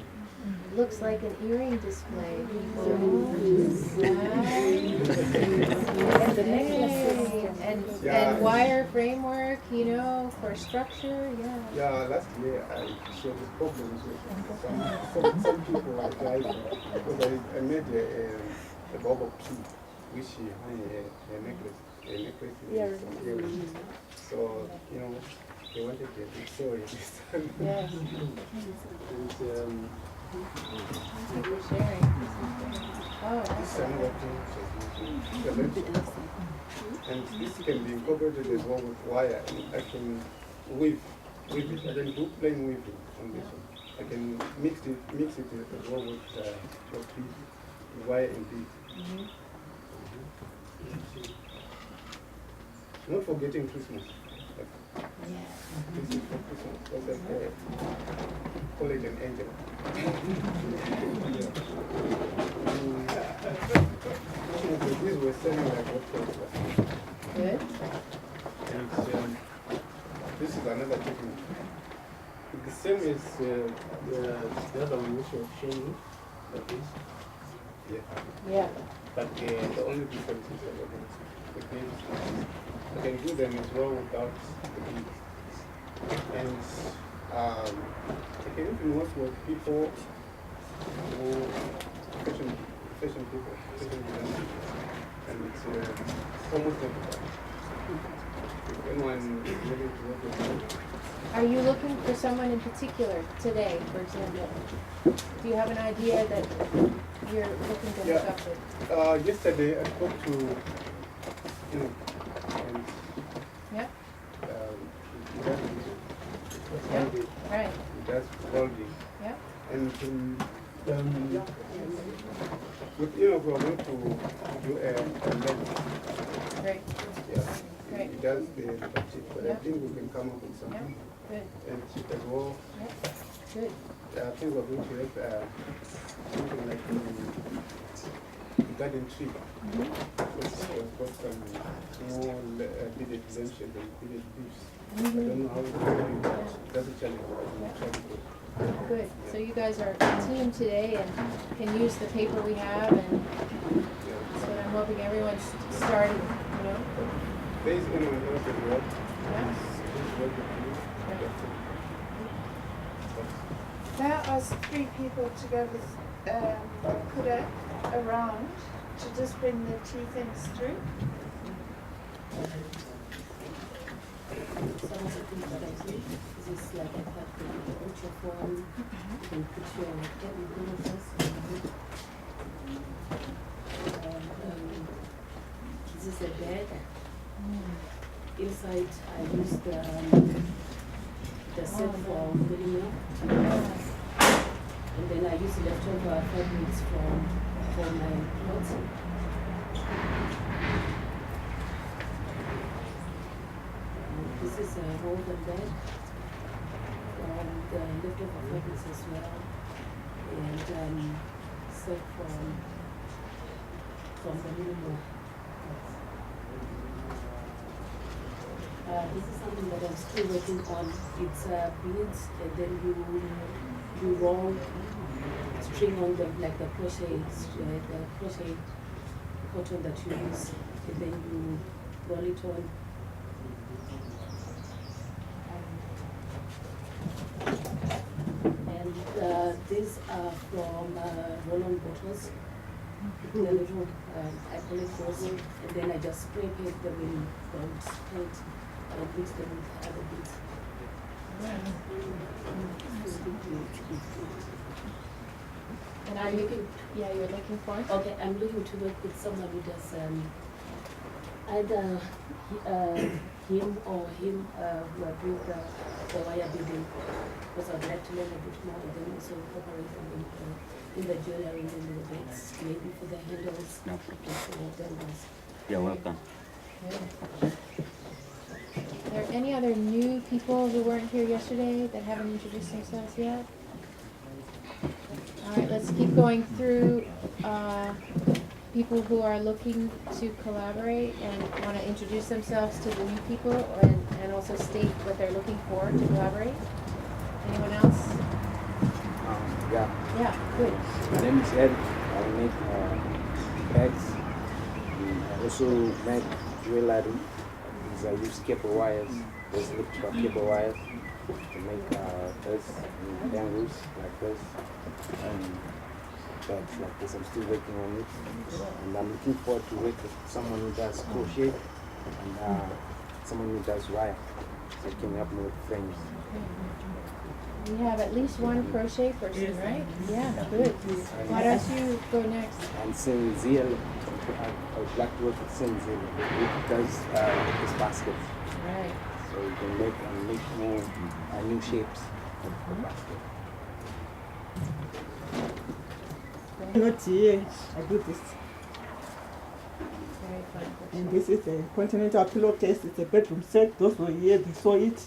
Looks like an earring display. And the necklaces. And wire framework, for structure, yeah. Yeah, last year I showed the problems with some people like because I made a bob of tea, which she hung a necklace with earrings. So, they wanted a big story this time. Yes. Thank you for sharing. Oh, This is another thing. And this can be incorporated as well with wire. I can weave it. I can do plain weaving on this one. I can mix it as well with bead, wire and bead. Not forgetting Christmas. This is for Christmas. Because I call it an angel. These were selling like what price? good. And this is another technique. The same as the other one which was showing like this. Yeah. But the only difference is the beads. I can do them as well without the beads. And I can even work with people who fashion people, fashion designers. And it's almost like if anyone is willing to work with me. Are you looking for someone in particular today, for example? Do you have an idea that you're looking to hook up with? Yesterday I spoke to, and Yeah. Right. That's welding. Yeah. And we're going to do a lens. Great. Yeah. Great. It does the chip, but I think we can come up with something. Good. And chip as well. Yeah. Good. I think we're going to have something like a garden tree. We've got some small beaded lampshades and beaded leaves. I don't know how it's going to be, but that's a challenge. Good. So you guys are a team today and can use the paper we have, and so I'm hoping everyone's starting, There is anyone else as well. Yeah. There are 3 people together put it around to just bring the 2 things through. Some of the things that I do is like I have the ultra form, you can put your this is a bed. Inside I use the silk for putting it. And then I use leftover fabrics for my clothes. This is a woven bed from the leftover fabrics as well, and silk from the minimal. This is something that I'm still working on. It's beads, and then you roll string on them like the crochet cotton that you use, and then you roll it on. And these are from roll-on bottles. The little, I collect those, and then I just spray paint them in gold paint and mix them with other beads. And are you, yeah, you're looking for? Okay, I'm looking to work with someone who does either him or him who are doing the wire beading, because I'd like to learn a bit more and then also incorporate them in the jewelry and in the bags, maybe for the handles. No problem. And then You're welcome. Are there any other new people who weren't here yesterday that haven't introduced themselves yet? All right, let's keep going through people who are looking to collaborate and want to introduce themselves to the new people and also state what they're looking for to collaborate. Anyone else? Yeah. Yeah, good. My name is Ed. I make bags. I also make jewelry. I use cable wires, those electrical cable wires to make this and bangles like this. But like this, I'm still working on it. And I'm looking forward to work with someone who does crochet and someone who does wire. So it can help me with frames. We have at least one crochet person, right? Yeah, good. Why don't you go next? And Senzel, I would like to work with Senzel. It does this basket. Right. So you can make more new shapes of the basket. Not here, I do this. Very fun. And this is a continental pillowcase. It's a bedroom set. Those were here, they saw it.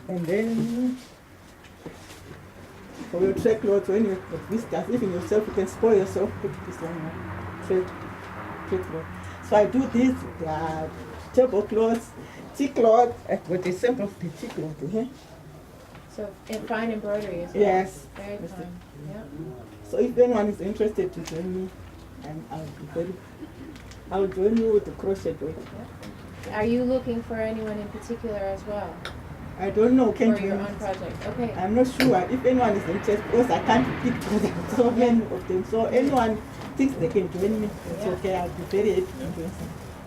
And then for your tray clothes, when you have visitors, even yourself, you can spoil yourself, put this on your tray cloth. So I do this, the tablecloths, tea cloth. I've got a sample of the tea cloth here. So, and fine embroidery as well? Yes. Very fine, yeah. So if anyone is interested to join me, I'll join you with the crochet work. Are you looking for anyone in particular as well? I don't know. For your own project, okay. I'm not sure if anyone is interested because I can't pick because there are so many of them. So anyone thinks they can join me, it's okay. I'll be very happy to join them.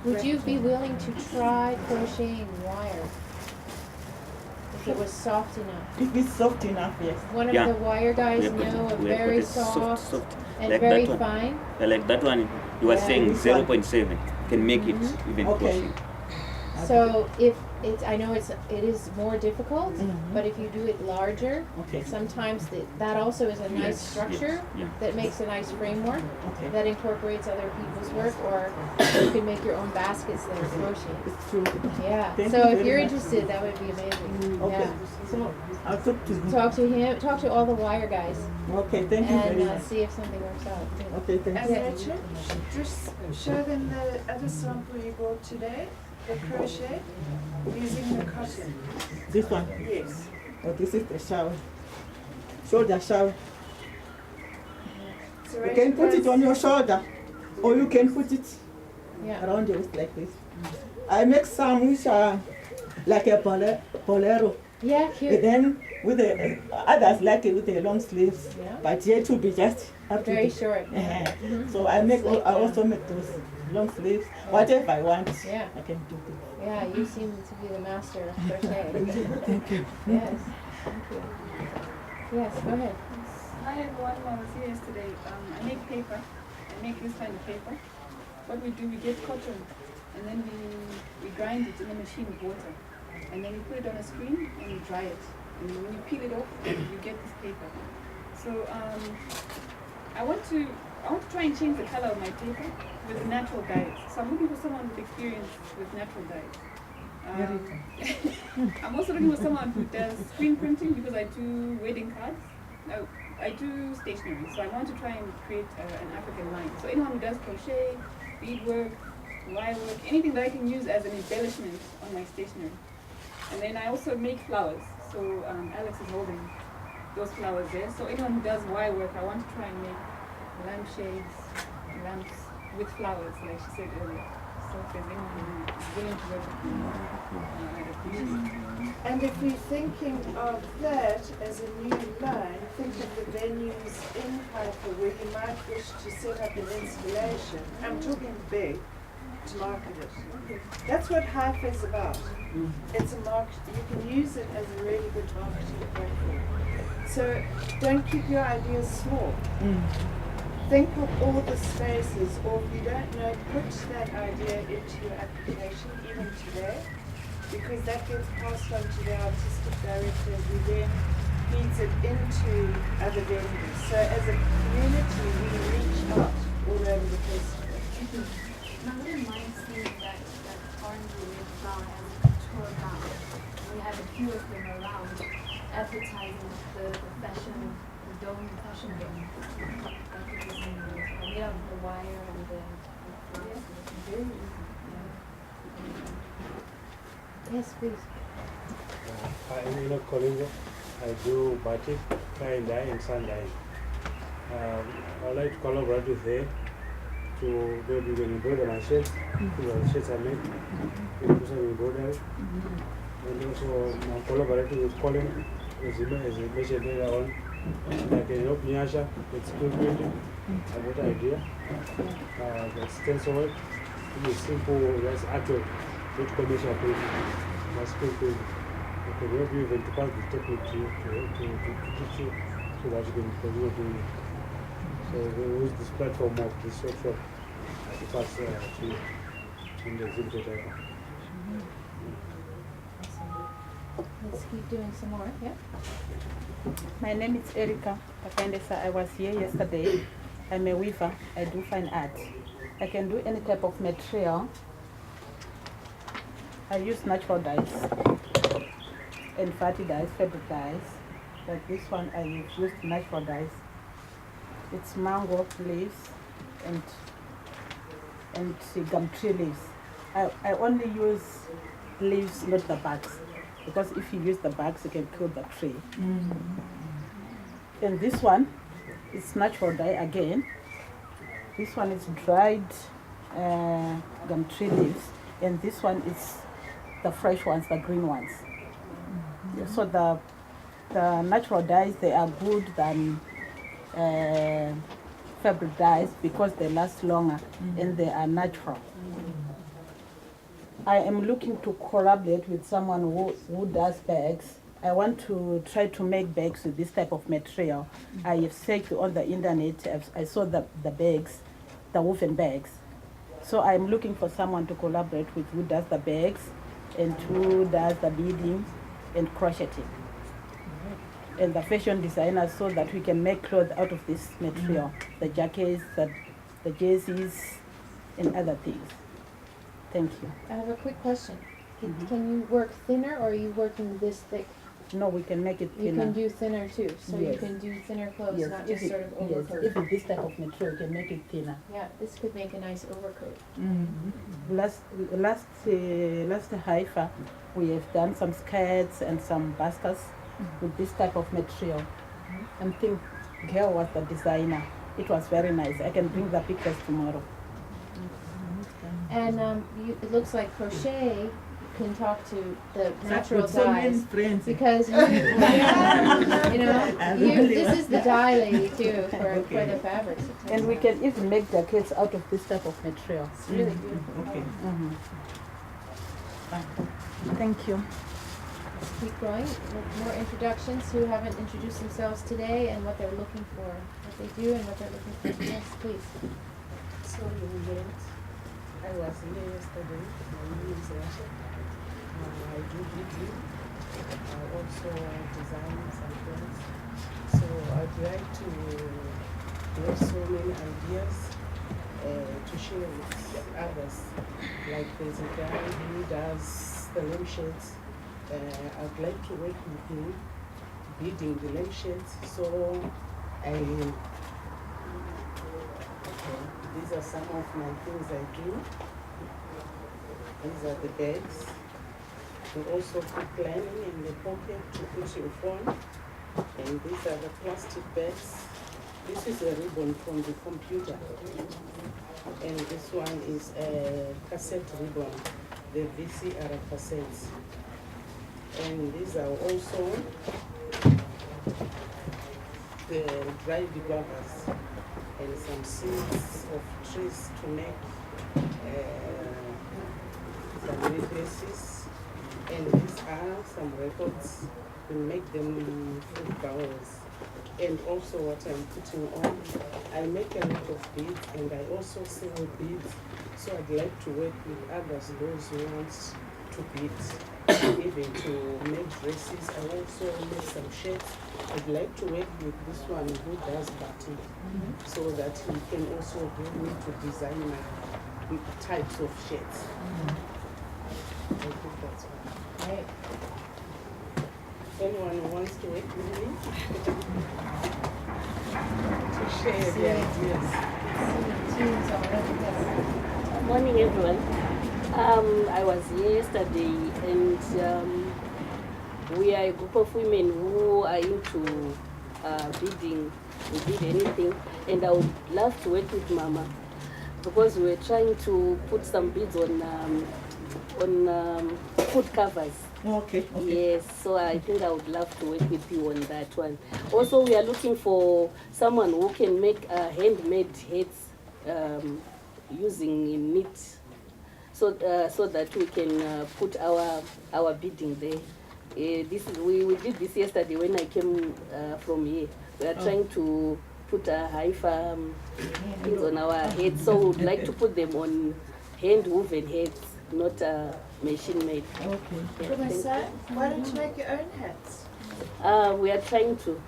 Would you be willing to try crocheting wire? If it was soft enough? If it's soft enough, yes. One of the wire guys know a very soft and like very that one. fine. Yeah, like that one, you were saying 0.7 can make it even crochet. So if it's, I know it is more difficult, but if you do it larger, sometimes that also is a nice structure that makes a nice framework that incorporates other people's work, or you can make your own baskets that are crochet. It's true. Yeah. Thank So you if very you're much. interested, that would be amazing. Okay. Yeah. So I'll talk to him. talk to him. Talk to all the wire guys. Okay, thank you very And much. see if something works out. Okay, thank And you. Richard, just show them the other sample you brought today, the crochet, using the cotton. This one? Yes. Oh, this is the shower. Shoulder shower. So You can put it on your shoulder, or you can put it around your waist like this. I make some which are like a bolero. Yeah, cute. And then with the others like it with the long sleeves. But here to be just up to Very the- short. So I also make those long sleeves. Whatever I want, I can do it. Yeah, you seem to be the master of crochet. Thank you. Yes, thank you. Yes, go ahead. Hi everyone, I was here yesterday. I make paper. I make this kind of paper. What we do, we get cotton and then we grind it in a machine with water. And then we put it on a screen and we dry it. And when you peel it off, you get this paper. So I want to try and change the color of my paper with natural dyes. So I'm looking for someone with experience with natural dyes. I'm also looking for someone who does screen printing because I do wedding cards. I do stationery, so I want to try and create an African line. So anyone who does crochet, beadwork, wire work, anything that I can use as an embellishment on my stationery. And then I also make flowers. So Alex is holding those flowers there. So anyone who does wire work, I want to try and make lampshades, lamps with flowers, like she said earlier. So if there's anyone who's willing to work with me, I'd appreciate it. And if we're thinking of that as a new line, think of the venues in HIFA where you might wish to set up an installation. I'm talking big to market it. That's what HIFA is about. It's a you can use it as a really good marketing platform. So don't keep your ideas small. Think of all the spaces, or if you don't know, put that idea into your application even today, because that gets passed on to the artistic director who then feeds it into other vendors. So as a community, we reach out all over the festival. I wouldn't mind seeing that orange red flower as a tour guide. We have a few of them around advertising the fashion, the dome fashion dome. That could be made of the wire and the flowers. Very easy. Yes, please. I'm Enoch Kolingo. I do batik, tie and dye, and sun dye. I'd like to collaborate with her to maybe when embroider my shirts, the shirts I make, do some embroidery. And also I'm collaborating with Colin, as he mentioned earlier on. I can help Nyasha with skill building. I got an idea. The stencil work, it is simple, that's actual, not commercial building. My skill building. I can help you even to pass the technique to teach you so that you can continue doing it. So we use this platform of this workshop to pass to you in the exhibit area. Let's keep doing some more, yeah? My name is Erica Pakandesa. I was here yesterday. I'm a weaver. I do fine art. I can do any type of material. I use natural dyes and fatty dyes, fabric dyes. Like this one, I used natural dyes. It's mango leaves and gum tree leaves. I only use leaves, not the barks, because if you use the barks, you can kill the tree. And this one is natural dye again. This one is dried gum tree leaves, and this one is the fresh ones, the green ones. So the natural dyes, they are good than fabric dyes because they last longer and they are natural. I am looking to collaborate with someone who does bags. I want to try to make bags with this type of material. I have searched on the internet. I saw the bags, the woven bags. So I'm looking for someone to collaborate with who does the bags and who does the beading and crocheting. And the fashion designers, so that we can make clothes out of this material, the jackets, the jerseys, and other things. Thank you. I have a quick question. Can you work thinner, or are you working this thick? No, we can make it thinner. You can do thinner too, so Yes. you can do thinner clothes, Yes, not if just it- sort of yes, overcoat. if it's this type of material, we can make it thinner. Yeah, this could make a nice overcoat. Last HIFA, we have done some skirts and some baskets with this type of material. I think Gail was the designer. It was very nice. I can bring the pictures tomorrow. And it looks like crochet can talk to the natural with so many dyes, friends. because you this is the dye lady too for the fabrics. And we can even make jackets out of this type of material. It's really beautiful. Okay. Thank you. Let's keep going with more introductions who haven't introduced themselves today and what they're looking for, what they do and what they're looking for. Yes, please. Sorry, I was here yesterday. My name is Rasha. I do beading. I also design some things. So I'd like to have so many ideas to share with others. Like there's a guy who does the lampshades. I'd like to work with him beading the lampshades. So these are some of my things I do. These are the bags. We also put lining in the pocket to put your phone. And these are the plastic bags. This is a ribbon from the computer. And this one is a cassette ribbon, the VCR cassettes. And these are also the dried guavas and some seeds of trees to make some necklaces. And these are some records. We make them food bowls. And also what I'm putting on, I make a lot of beads and I also sell beads. So I'd like to work with others, those who want to bead, even to make dresses. I also make some shirts. I'd like to work with this one who does button, so that he can also help me to design my types of shirts. I think that's one. Right. Anyone who wants to work with me? To share the ideas. Morning, everyone. I was here yesterday, and we are a group of women who are into bidding. We bid anything, and I would love to work with Mama because we're trying to put some bids on food covers. Okay. Yes, so I think I would love to work with you on that one. Also, we are looking for someone who can make handmade hats using knit, so that we can put our bidding there. We did this yesterday when I came from here. We are trying to put a HIFA things on our heads, so we would like to put them on hand-woven heads, not machine made. Okay. Yeah, So why don't you make your own hats? we are trying to.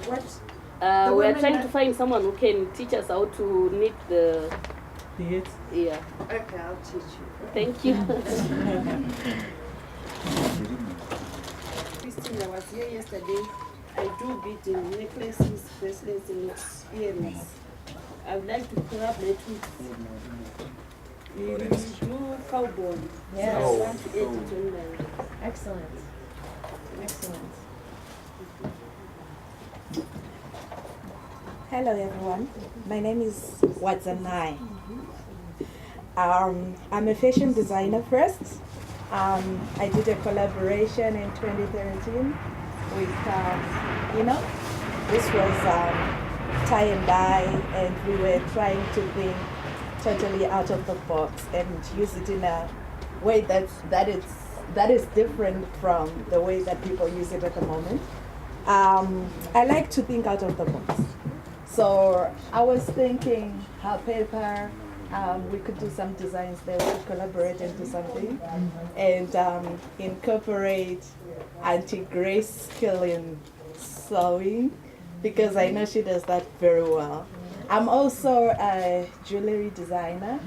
What? We are trying to find someone who can teach us how to knit the hats. Yeah. Okay, I'll teach you. Thank you. Christine, I was here yesterday. I do beading, necklaces, bracelets, and earrings. I would like to collaborate with you. Do cowboy. Yes. So I want to add it on there. Excellent. Excellent. Hello everyone, my name is Wadzanai. I'm a fashion designer first. I did a collaboration in 2013 with, this was tie and dye, and we were trying to think totally out of the box and use it in a way that is different from the way that people use it at the moment. I like to think out of the box. So I was thinking how paper, we could do some designs there, we could collaborate and do something, and incorporate Auntie Grace skill in sewing, because I know she does that very well. I'm also a jewelry designer.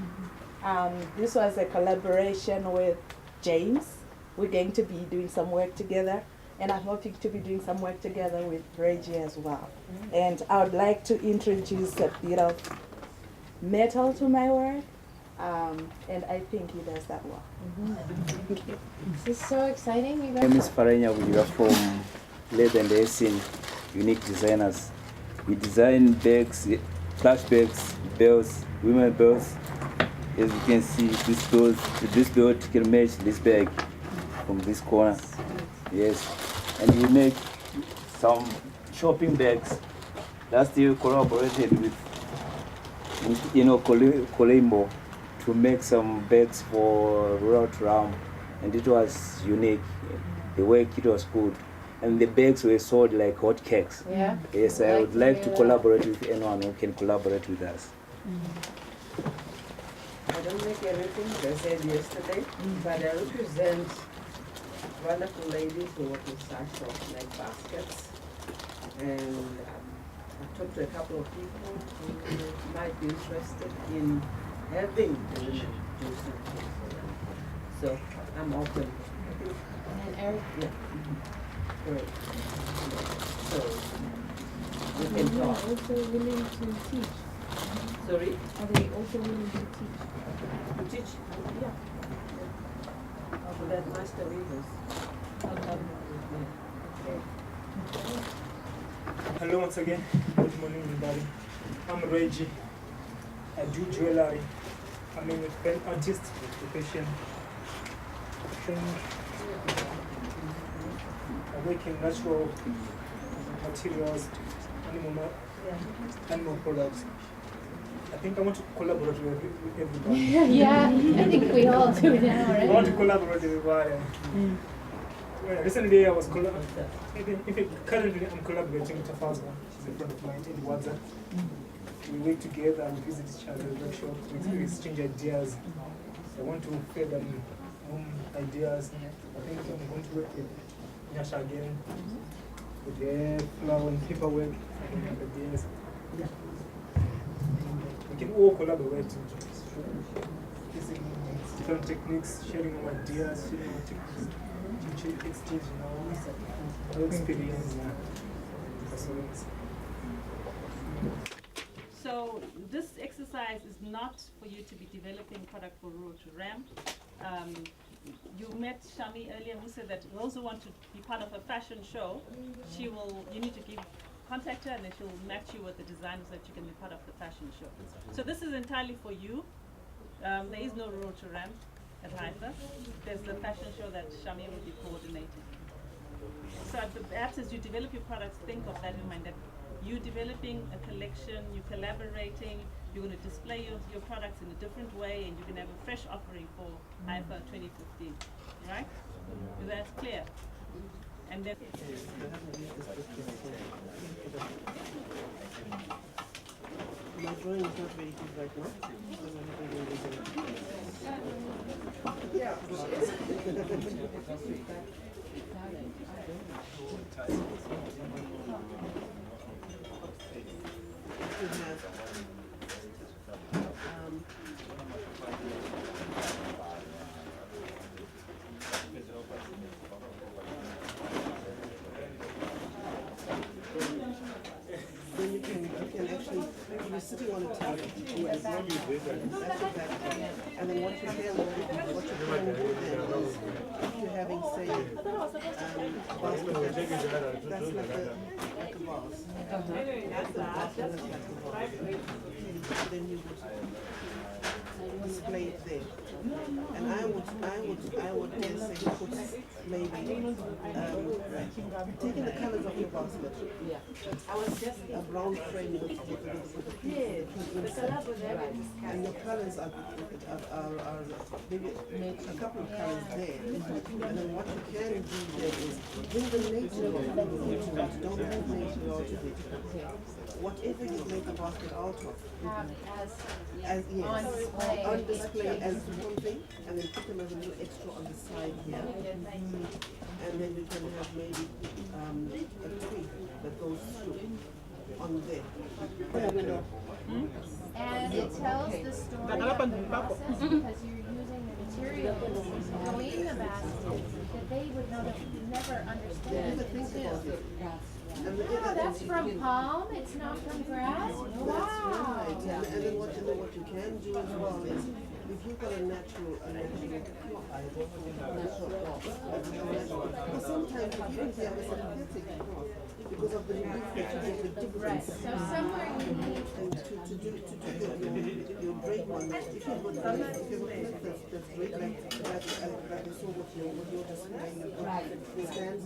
This was a collaboration with James. We're going to be doing some work together, and I'm hoping to be doing some work together with Reggie as well. And I would like to introduce a bit of metal to my work, and I think he does that well. This is so exciting, you My name is guys. Farenya. We are from Leather and Artisan, unique designers. We design bags, flash bags, belts, women belts. As you can see, this belt can match this bag from this corner. Yes, and we make some shopping bags. Last year we collaborated with Colimbo to make some bags for rural Ram, and it was unique. The work, it was good, and the bags were sold like hotcakes. Yeah. Yes, I would like to collaborate with anyone who can collaborate with us. I don't make everything, as I said yesterday, but I represent wonderful ladies who work in sashes, like baskets. And I've talked to a couple of people who might be interested in having the women do something for them. So I'm open. And Eric? Yeah. Great. So we Are can they talk. also willing to teach? Sorry? Are they also willing to teach? To teach? Yeah. For that master readers. Hello once again. Good morning, everybody. I'm Reggie. I do jewelry. I'm a pen artist with profession. I work in natural materials, animal products. I think I want to collaborate with everybody. Yeah, I think we all do now, right? I want to collaborate with everybody. Well, recently I was currently I'm collaborating with Tafazwa. She's a friend of mine in WhatsApp. We work together and visit each other at workshops, we exchange ideas. I want to further ideas. I think I'm going to work with Nyasha again with the flower and paperwork ideas. We can all collaborate different techniques, sharing our ideas, sharing our techniques, exchanging our experience. That's what it is. So this exercise is not for you to be developing product for Rural to Ram. You met Shami earlier who said that those who want to be part of a fashion show, you need to contact her and then she'll match you with the designers so that you can be part of the fashion show. So this is entirely for you. There is no Rural to Ram at HIFA. There's the fashion show that Shami will be coordinating. So perhaps as you develop your products, think of that in mind, that you're developing a collection, you're collaborating, you're going to display your products in a different way, and you can have a fresh offering for HIFA 2015, right? So that's clear. And then My drawing is not very good right now. Then you can actually, you're sitting on a table. Yes. That's exactly. And then what you can do then is, if you're having, say, that's like a vase. That's the vase, that's like a vase. Then you would display it there. And I would dare say put maybe taking the colors of your basket. Yeah. A brown frame with the pink inside. And your colors are maybe a couple of colors there. And then what you can do there is bring the nature of it into it. Don't add nature out of it. Whatever you make the basket out of, as yes, on display as one thing, and then put them as a little extra on the side here. And then you can have maybe a tree that goes through on there. And it tells the story of the process because you're using the materials that go in the basket that they would never understand. Oh, that's from palm, it's not from grass? Wow. That's right. And then what you can do as well is, if you've got a natural cloth, because sometimes if you have a synthetic cloth, because of the relief that you get the difference. So somewhere you need to do your braid one, if you've got a that's braid like I saw what you're displaying, the stands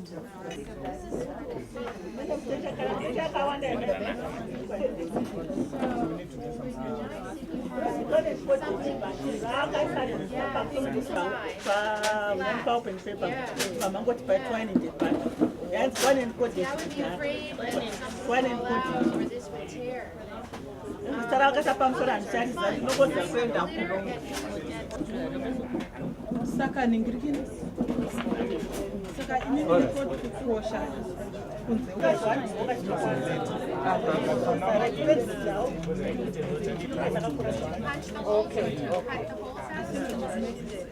pulp and paper. I'm going to buy 20 in the back. That's one and put it. I would be afraid that something One will and fall put out or this would tear. Saka ningirikini. Saka ini ni kuosha. Punch the holes, cut the holes out.